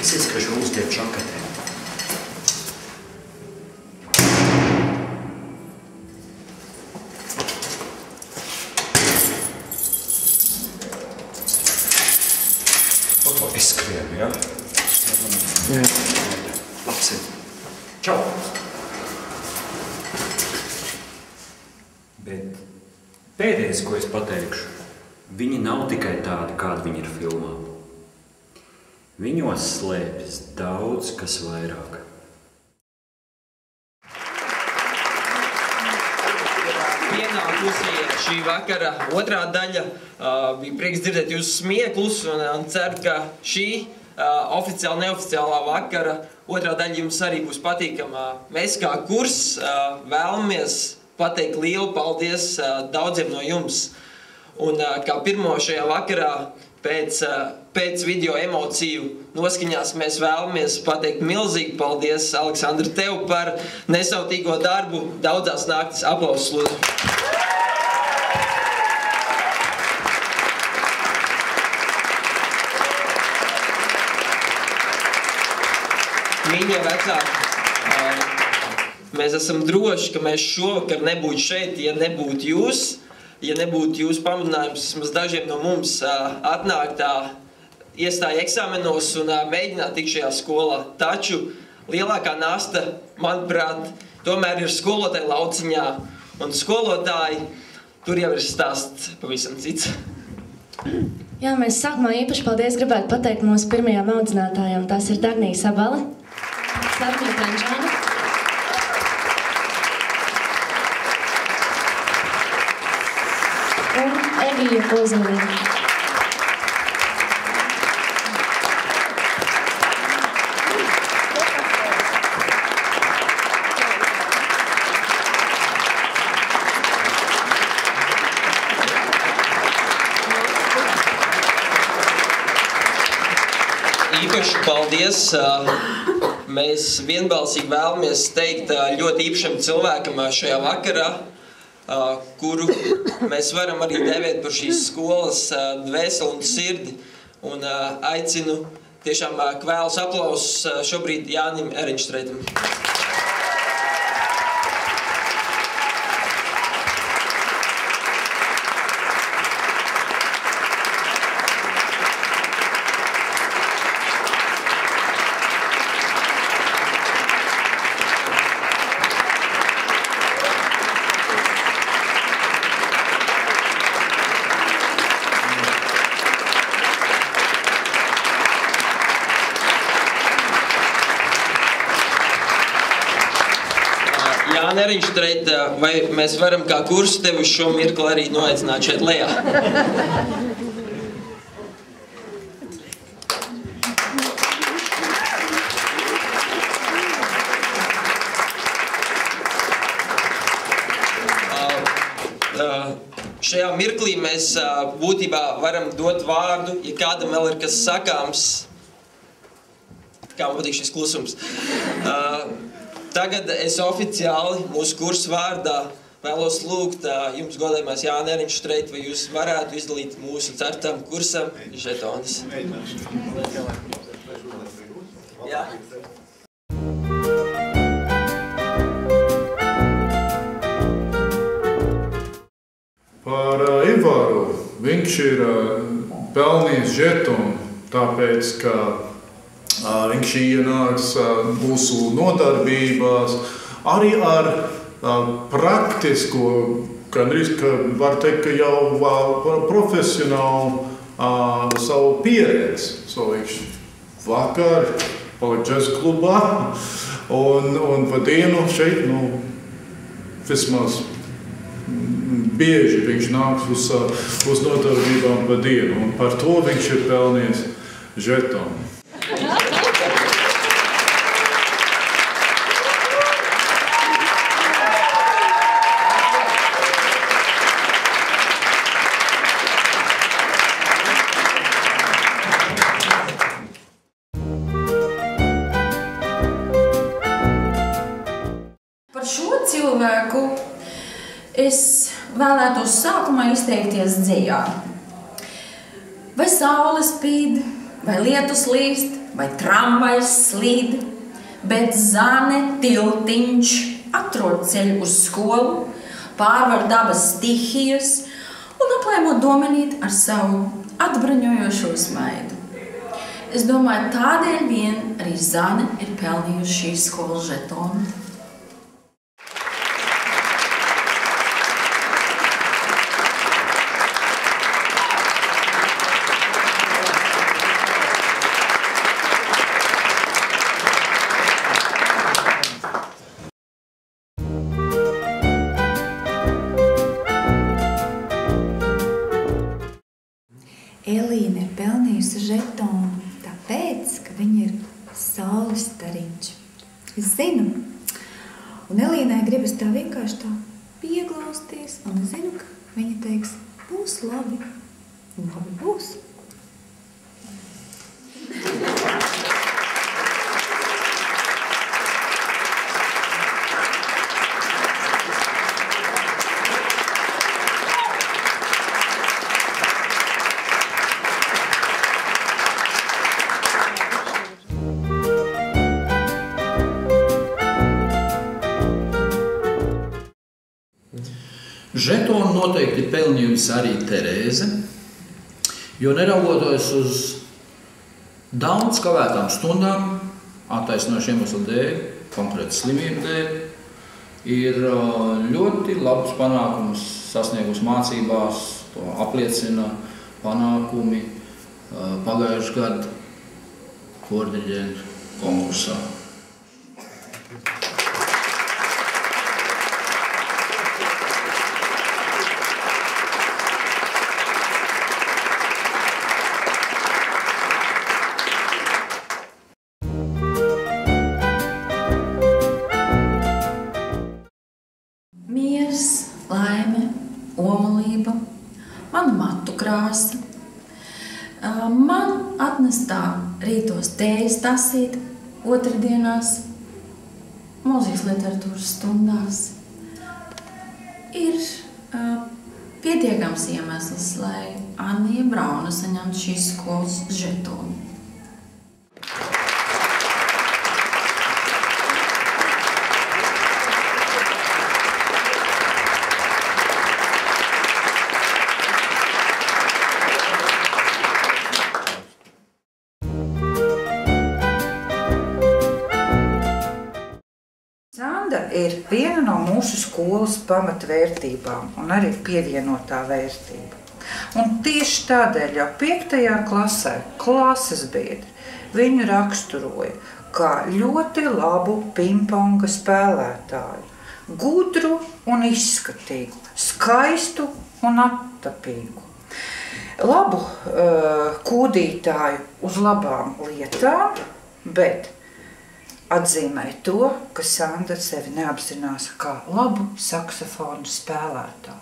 Es ieskašu uzdiet šakatē. Es skrienu, ja? Jā. Labs ir. Čau! Bet pēdējais, ko es pateikšu, viņi nav tikai tādi, kādi viņi ir filmā. Viņos slēpjas daudz kas vairāk. Pienākusi šī vakara otrā daļa. Bija prieks dzirdēt jūsu smieklus un ceru, ka šī oficiāli, neoficiālā vakara otrā daļa jums arī būs patīkama. Mēs kā kurs vēlamies pateikt lielu paldies daudziem no jums. Un kā pirmo šajā vakarā pēc video emociju noskaņās mēs vēlamies pateikt milzīgi paldies, Aleksandra, tev par nesautīgo darbu. Daudzās naktis aplausus lūdzu. Mīļie vecāki, mēs esam droši, ka mēs šovakar nebūtu šeit, ja nebūtu jūs. Ja nebūtu jūsu pamudinājums, vismaz dažiem no mums atnākt iestāja eksāmenos un mēģināt tikt šajā skolā. Taču lielākā nasta, manuprāt, tomēr ir skolotāji lauciņā. Un skolotāji, tur jau ir stāsts pavisam cits. Jā, mēs sākumā īpaši paldies gribētu pateikt mūsu pirmajām audzinātājām. Tās ir Dagnija Sabale, Slavija Tanžāna un Egija Ozolīna. īpaši paldies. Mēs vienbalsīgi vēlamies teikt ļoti īpašam cilvēkam šajā vakarā, kuru mēs varam arī dēvēt par šīs skolas dvēseli un sirdi. Un aicinu tiešām kvēlus aplausus šobrīd Jānim Eriņštreitam. Eriņštreit, vai mēs varam kā kursu tevi uz šo mirkli arī noaicināt šeit lejā? Šajā mirklī mēs būtībā varam dot vārdu, ja kādam vēl ir kas sakāms. Kā man patīk šis klusums. Tagad es oficiāli mūsu kursu vārdā vēlos lūgt jums, godājumās Jāni Eriņštreit, vai jūs varētu izdalīt mūsu certam kursam žetonis. Jā. Par Ivaru. Viņš ir pelnījis žetonu, tāpēc, ka viņš ienāks mūsu nodarbībās arī ar praktisko, gandrīz, ka var teikt, ka jau profesionālu savu pieredzi. Viņš vakar palika džeza klubā un pa dienu šeit, vismaz bieži viņš nāks uz nodarbībām pa dienu, un par to viņš ir pelnījis žetonu. Par šo cilvēku es vēlētos sākumā izteikties dzejā. Vai saule spīd, vai lietus līst, vai tramvajs slīd, bet Zane tiltiņš atrod ceļu uz skolu, pārvar dabas stihijas un aplēmo domenīt ar savu atbraņojošo smaidu. Es domāju, tādēļ vien arī Zane ir pelnījusi šīs skolas žetonu. Elīna ir pelnījusi žetonu tāpēc, ka viņa ir saules stariņš. Es zinu, un Elīnai gribas tā vienkārši tā pieglausties, un es zinu, ka viņa teiks, būs labi, un labi būs. Žetonu noteikti pelnījusi arī Terēze, jo neraugoties uz daudz kavētām stundām, attaisnojušu iemeslu dēļ, konkrēti slimību dēļ, ir ļoti labs panākums sasniegusi mācībās, to apliecina panākumi pagājušā gada kordiģentu konkursā. Laime, omulība, man matu krāsa. Man atnestā rītos tējas tasīt, otrdienās, mūzikas literatūras stundās ir pietiekams iemesls, lai Annija Brauna saņemtu šīs skolas žetonu. Ir viena no mūsu skolas pamatvērtībām un arī pievienotā vērtība. Un tieši tādēļ jau 5. klasē klases biedri viņu raksturoja kā ļoti labu pingponga spēlētāju, gudru un izskatīgu, skaistu un attapīgu, labu kūdītāju uz labām lietām, bet atzīmēja to, ka Sandra sevi neapzinās kā labu saksofonu spēlētāju.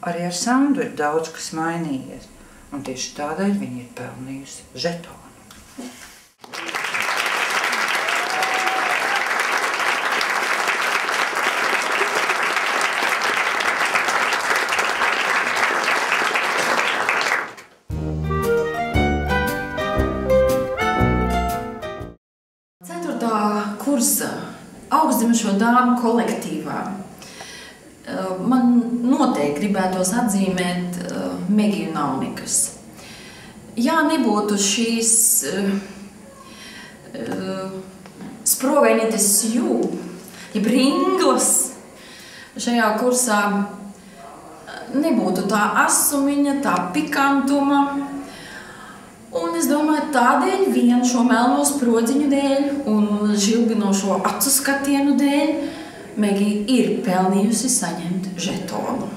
Arī ar Sandru ir daudz kas mainījies, un tieši tādēļ viņa ir pelnījusi žetonu. Kursa augstdzimušo dāmu kolektīvā man noteikti gribētos atzīmēt Megiju Naunikas. Ja nebūtu šīs sprogainites jū, jeb ringlas šajā kursā, nebūtu tā asumiņa, tā pikantuma. Un es domāju, tādēļ vien šo melno sprodziņu dēļ un žilbinošo acu skatienu dēļ Megija ir pelnījusi saņemt žetonu.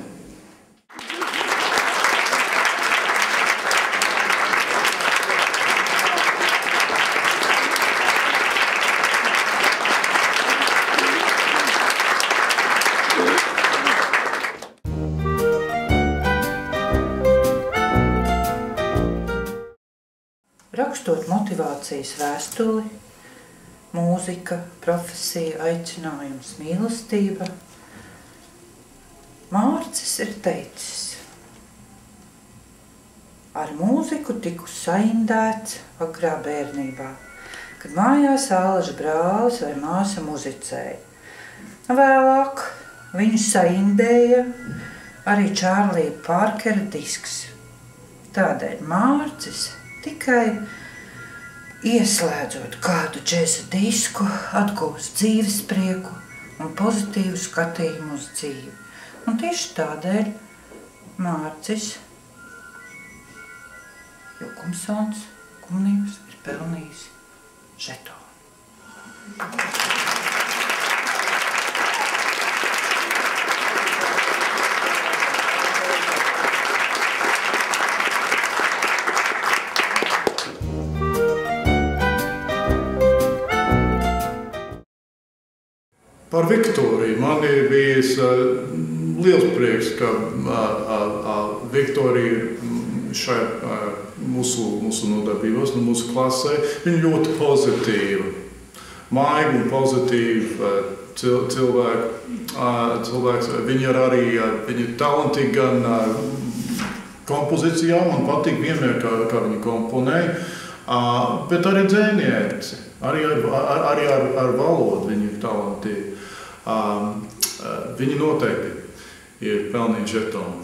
Rakstot motivācijas vēstuli, mūzika, profesija, aicinājums, mīlestība, Mārcis ir teicis: ar mūziku tiku saindēts agrā bērnībā, kad mājās Āleša brālis vai māsa muzicēja. Vēlāk viņu saindēja arī Čārlija Parkera disks. Tādēļ Mārcis tikai ieslēdzot kādu džeza disku, atgūst dzīves prieku un pozitīvu skatījumu uz dzīvi. Un tieši tādēļ Mārcis Jokumsons Kumnīvs ir pelnījis žetonu. Par Viktoriju man ir bijis liels prieks, ka Viktorija šajā mūsu nodarbībos, mūsu klasē, viņa ļoti pozitīva, maiga un pozitīva cilvēks. Viņa ir arī viņa talantīga gan kompozīcijā, man patīk vienmēr, kā viņa komponē, bet arī dzēniece, arī ar valodu viņa ir talantīga. Viņi noteikti ir pelnījuši žetonu.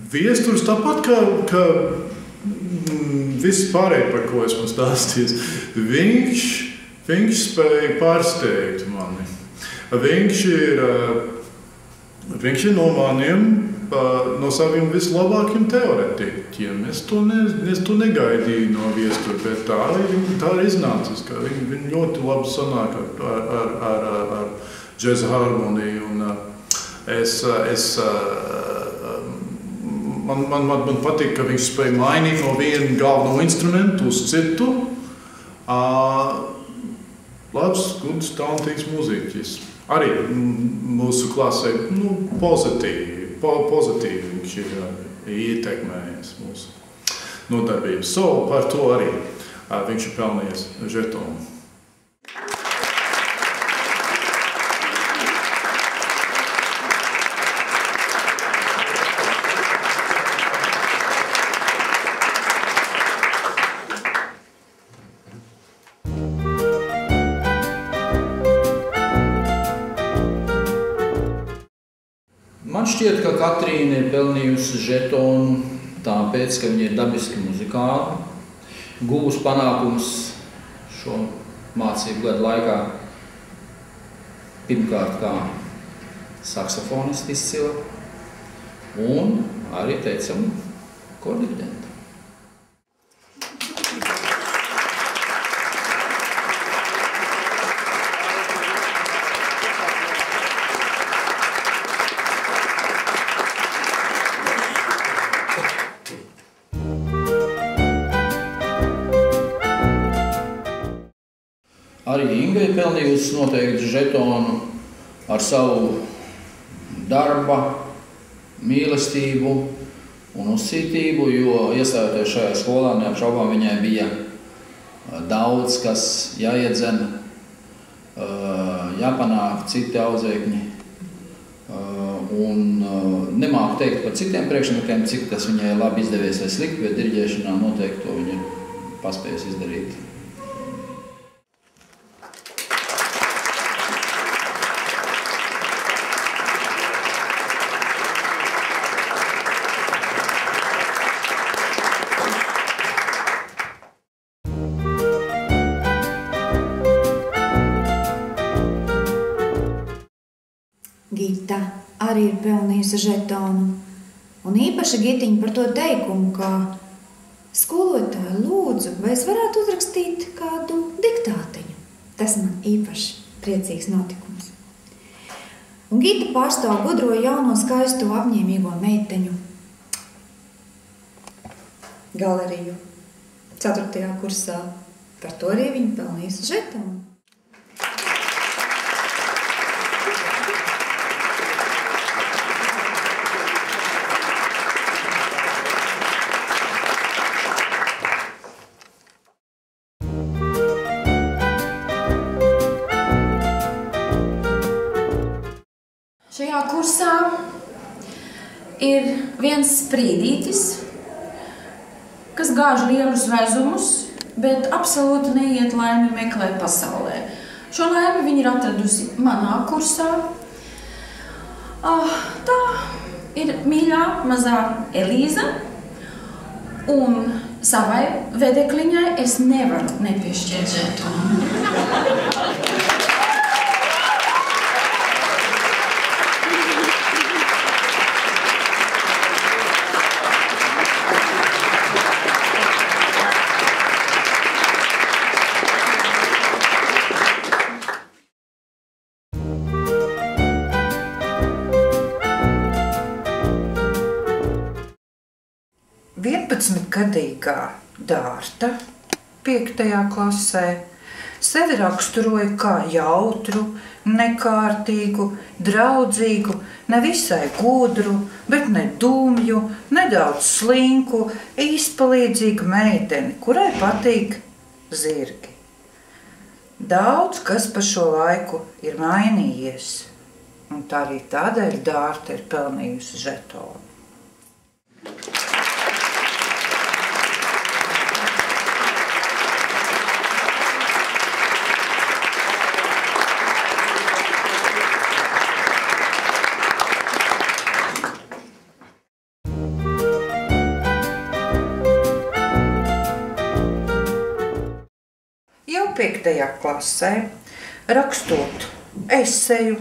Viesturs tāpat kā viss pārējais, par ko esmu stāstījis, viņš spēja pārsteigt mani. Viņš ir no maniem, no saviem vislabākiem teoretiķiem. Es to negaidīju no Viestura, bet tā ir iznācis, ka viņi ļoti labi sanāk ar džeza harmoniju un Man patīk, ka viņš spēja mainīt no vienu galveno instrumentu uz citu. Labs, guds, talantīgs mūziķis. Arī mūsu klasē pozitīvi viņš ir ietekmējies mūsu nodarbības. Par to arī viņš ir pelnījies žetonu. Man šķiet, ka Katrīna ir pelnījusi žetonu tāpēc, ka viņa ir dabiski muzikāla, guvusi panākumus šo mācību gadu laikā. Pirmkārt, kā saksofonisti izcila un arī, teicam, kordividenta. Arī Inga ir pelnījusi noteikti žetonu ar savu darba, mīlestību un uzcītību, jo iestājoties šajā skolā neapšaubām viņai bija daudz, kas jāiedzen, jāpanāk citi audzēkņi. Un nemāku teikt par citiem priekšniekiem, cik tas viņai labi izdevies vai slikti, bet diriģēšanā noteikti to viņa paspējas izdarīt. Gita arī ir pelnījusi žetonu, un īpaši Gitiņa par to teikumu, ka skolotāji lūdzu, vai es varētu uzrakstīt kādu diktātiņu. Tas man īpaši priecīgs notikums. Un Gita pārstāv gudro jauno skaisto apņēmīgo meiteņu galeriju 4. kursā. Par to arī viņa pelnījusi žetonu. Šajā kursā ir viens sprīdītis, kas gāž lielus vezumus, bet absolūti neiet laimi meklēt pasaulē. Šo laimi viņa ir atradusi manā kursā. Tā ir mīļā mazā Elīza, un savai vedekliņai es nevaru nepiešķirt žetonu. Gadīgā Dārta 5. klasē sevi raksturoja kā jautru, nekārtīgu, draudzīgu, nevisai gudru, bet ne dumju, nedaudz slinku, izpalīdzīgu meiteni, kurai patīk zirgi. Daudz kas pa šo laiku ir mainījies, un tā arī tādēļ Dārta ir pelnījusi žetonu. Jau 5. klasē, rakstot eseju,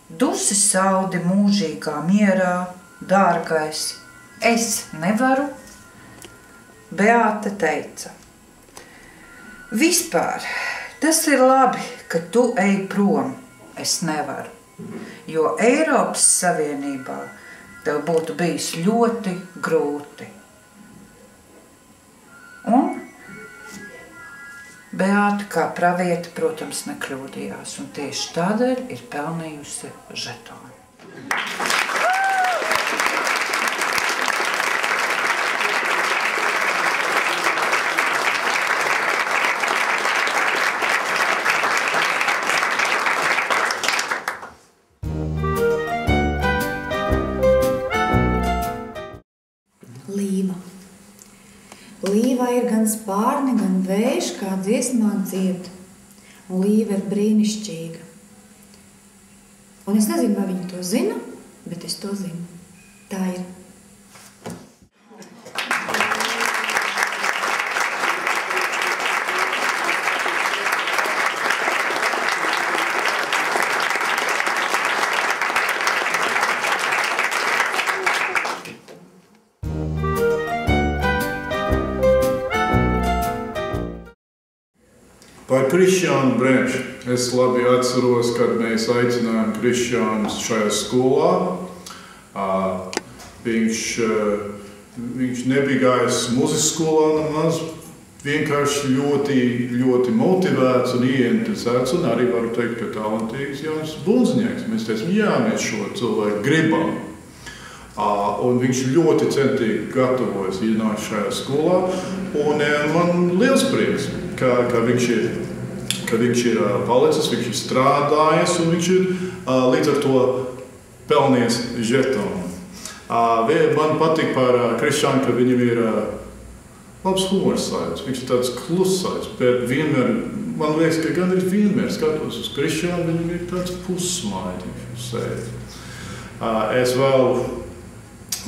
dusi saldi mūžīgā mierā, dārgais, es nevaru, Beāte teica: vispār tas ir labi, ka tu ej prom, es nevaru. Jo Eiropas Savienībā tev būtu bijis ļoti grūti. Un Beāta kā pravieta, protams, nekļūdījās, un tieši tādēļ ir pelnījusi žetonu. Līva. Līvā ir gan spārni, gan vējš, kā dziesmā dzied. Un līva ir brīnišķīga. Un es nezinu, vai viņi to zina, bet es to zinu. Tā ir. Par Krišjānu Bremšu. Es labi atceros, kad mēs aicinājām Krišjānus šajā skolā. Viņš nebija gājis muzikas skolā nemaz, vienkārši ļoti motivēts un ieinteresēts, un arī varu teikt, ka talantīgs Jānis Bunzņēks. Mēs teicām, jā, mēs šo cilvēku gribam. Un viņš ļoti centīgi gatavojas ienākt šajā skolā, un man liels prieks, ka viņš ir palicis, viņš ir strādājis, un viņš ir līdz ar to pelnījis žetonu. Man patīk par Krišjānu, ka viņam ir labs humors sajūts. Viņš ir tāds klusais, bet vienmēr, man liekas, ka gan arī vienmēr skatos uz Krišjānu, viņam ir tāds pussmaidīgs sēd. Es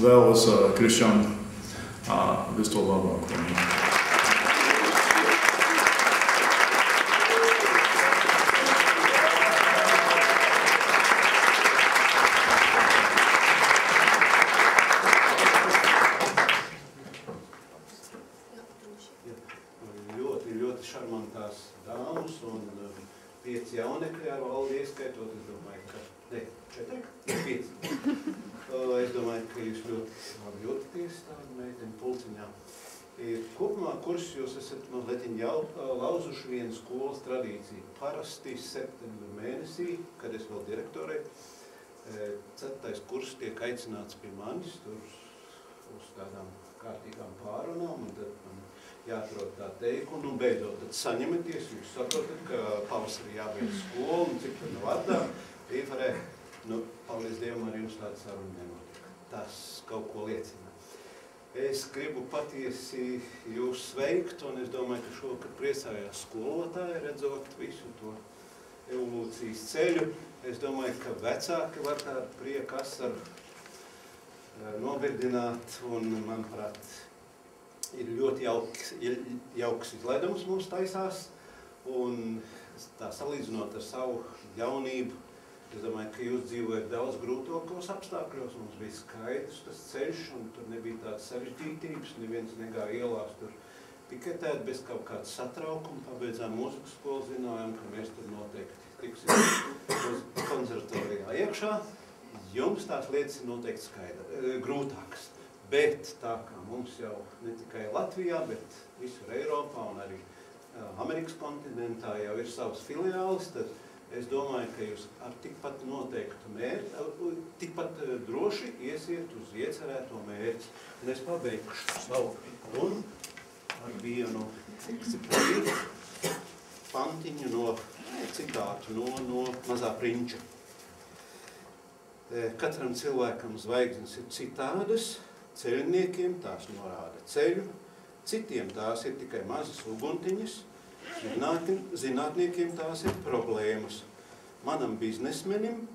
vēlos Krišjānu visu to labāko. Ļoti šarmantās dāmas un 5 jaunekļi ar valdi ieskaitot. Es domāju, ka... Ne, 4? 5. Es domāju, ka jūs ļoti labi jūtaties tādu meiteni pulciņā. Kopumā kurs jūs esat mazliet lauzuši vienu skolas tradīciju. Parasti septembra mēnesī, kad es vēl direktorei, 4. kurs tiek aicināts pie manis, tur uz tādām kārtīgām pārunām, un tad man jāatrod tā teikuma, un beidzot tad saņematies, jūs saprotat, ka pavasarī jābeidz skolu, un cik tad nav atdāk, piefarē, paldies Dievam, ar jums tāda saruna nenotiek. Tas kaut ko liecina. Es gribu patiesi jūs sveikt, un es domāju, ka šovakar priecājās skolotāji, redzot visu to evolūcijas ceļu. Es domāju, ka vecāki var tādu prieku asaru nobirdināt, un, manuprāt, ir ļoti jauks izlaidums mums taisās, un tā salīdzinot ar savu jaunību, es domāju, ka jūs dzīvojat daudz grūtākos apstākļos, mums bija skaidrs tas ceļš, un tur nebija tādas sarežģītības, neviens negāja ielās tur piketēt bez kaut kāda satraukuma, pabeidzām mūzikas skolu, zinājām, ka mēs tur noteikti tiksim uz konservatorijā iekšā. Jums tās lietas ir noteikti grūtākas. Bet tā kā mums jau ne tikai Latvijā, bet visur Eiropā un arī Amerikas kontinentā jau ir savas filiālis, tad es domāju, ka jūs ar tikpat noteiktu mērķi, tikpat droši iesiet uz iecerēto mērķi. Un es pabeigšu savu runu ar vienu pantiņu no citātu no Mazā prinča. Katram cilvēkam zvaigznes ir citādas, ceļniekiem tās norāda ceļu, citiem tās ir tikai mazas uguntiņas, zinātniekiem tās ir problēmas. Manam biznesmenim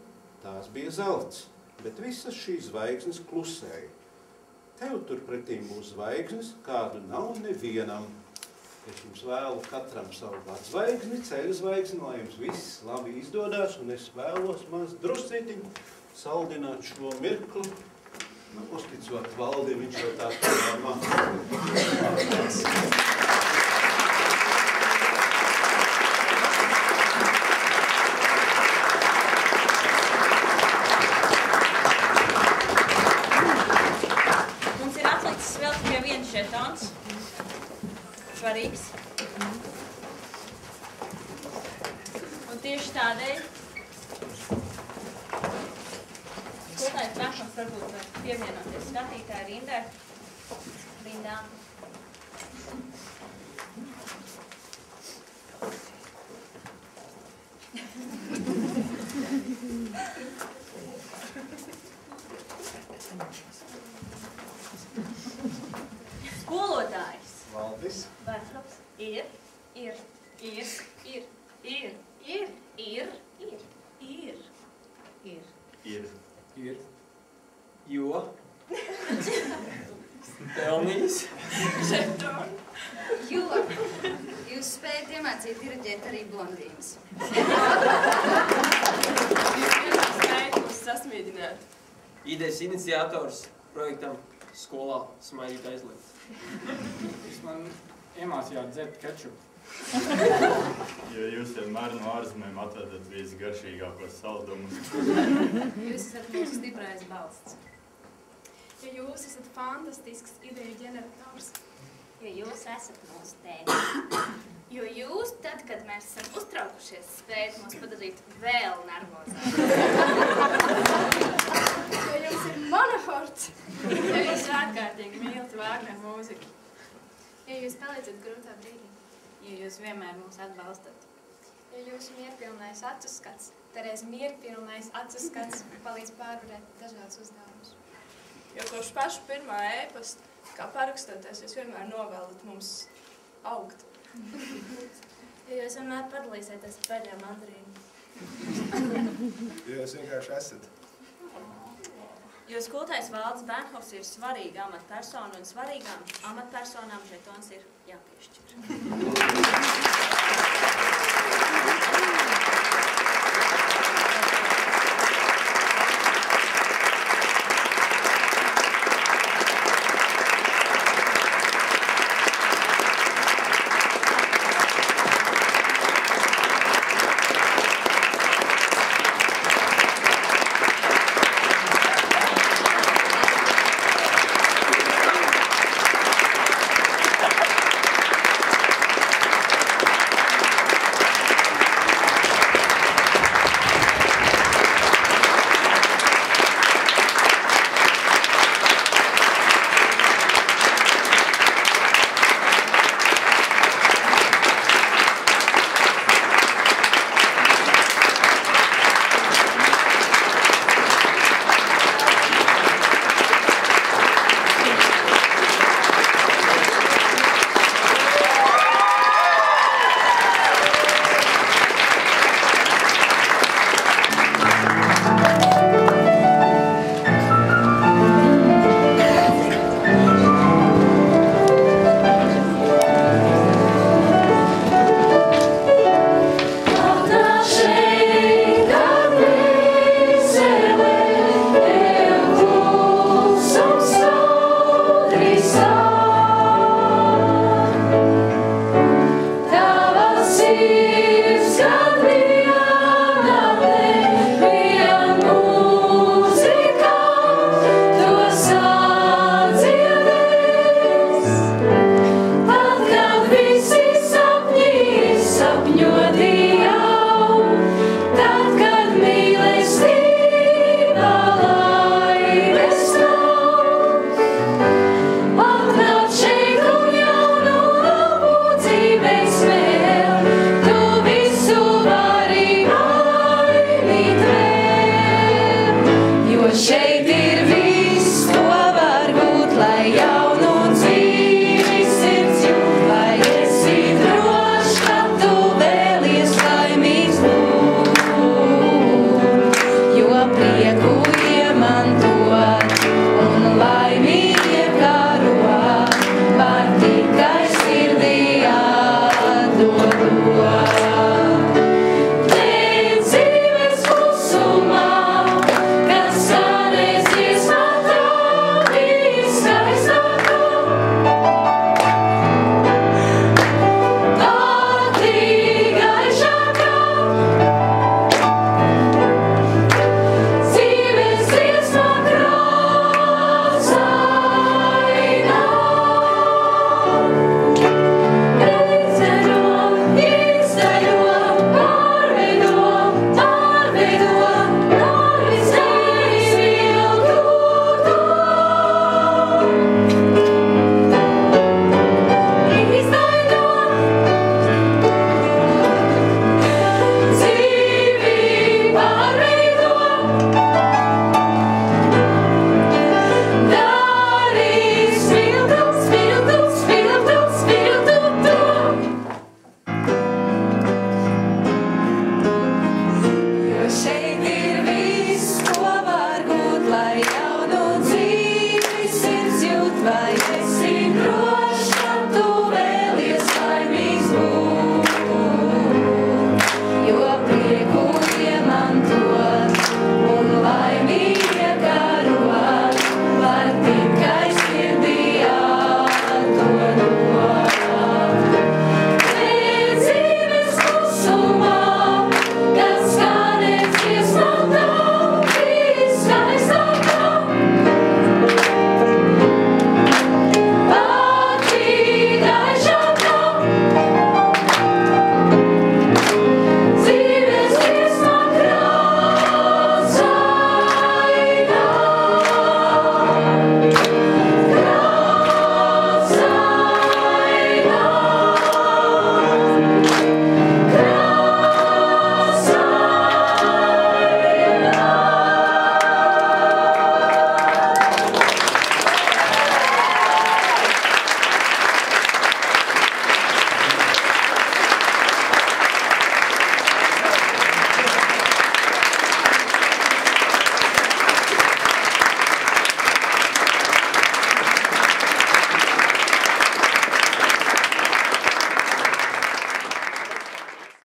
tās bija zelts, bet visas šīs zvaigznes klusēja. Tev turpretīm būs zvaigznes, kādu nav nevienam. Es jums vēlu katram savu zvaigzni, ceļu zvaigzni, lai jums viss labi izdodās, un es vēlos maz druscītiņu saldināt šo mirkli. Uzticot valdi, viņš jau tā mācās. žetons. Svarīgs. Un tieši tādēļ skolotājs Bērnhofs varbūt var pievienoties skatītāju rindām. Skolotājs Valdis Bērnhofs ir. Jo. Pelnījis. Žetoni. Jo jūs spējat iemācīt diriģēt arī blondīnas. Jūs spējat mūs sasmīdināt. Idejas iniciators projektam skolā smaidīt aizliegt. Jūs man iemācījāt dzert kečupu. Jo jūs vienmēr no ārzemēm atvedat visgaršīgākos saldumus. Jūs esat mūsu stiprais balsts. Jo jūs esat fantastisks ideju ģenerators. Jo jūs esat mūsu tēti. Jo jūs, tad, kad mēs esam uztraukušies, spējat mūs padarīt vēl nervozāk. Jo jums ir monoforts. Jo jūs ārkārtīgi mīlat Vāgner mūziku. Jo jūs palīdzat grūtā brīdī. Jo jūs vienmēr mūs atbalstat. Jo jūsu mierpilnais acu skats, Terēza mierpilnais acu skats palīdz pārvarēt dažādus uzdevumus. Jo kopš paša pirmā ēpasta, kā parakstoties, jūs vienmēr novēlat mums augt. Jo jūs vienmēr padalīsieties pēdējā mandarīnu. Jo jūs vienkārši esat. Jo skolotājs Valdis Bērnhofs ir svarīga amatpersona un svarīgām amatpersonām žetons ir jāpiešķir. Shake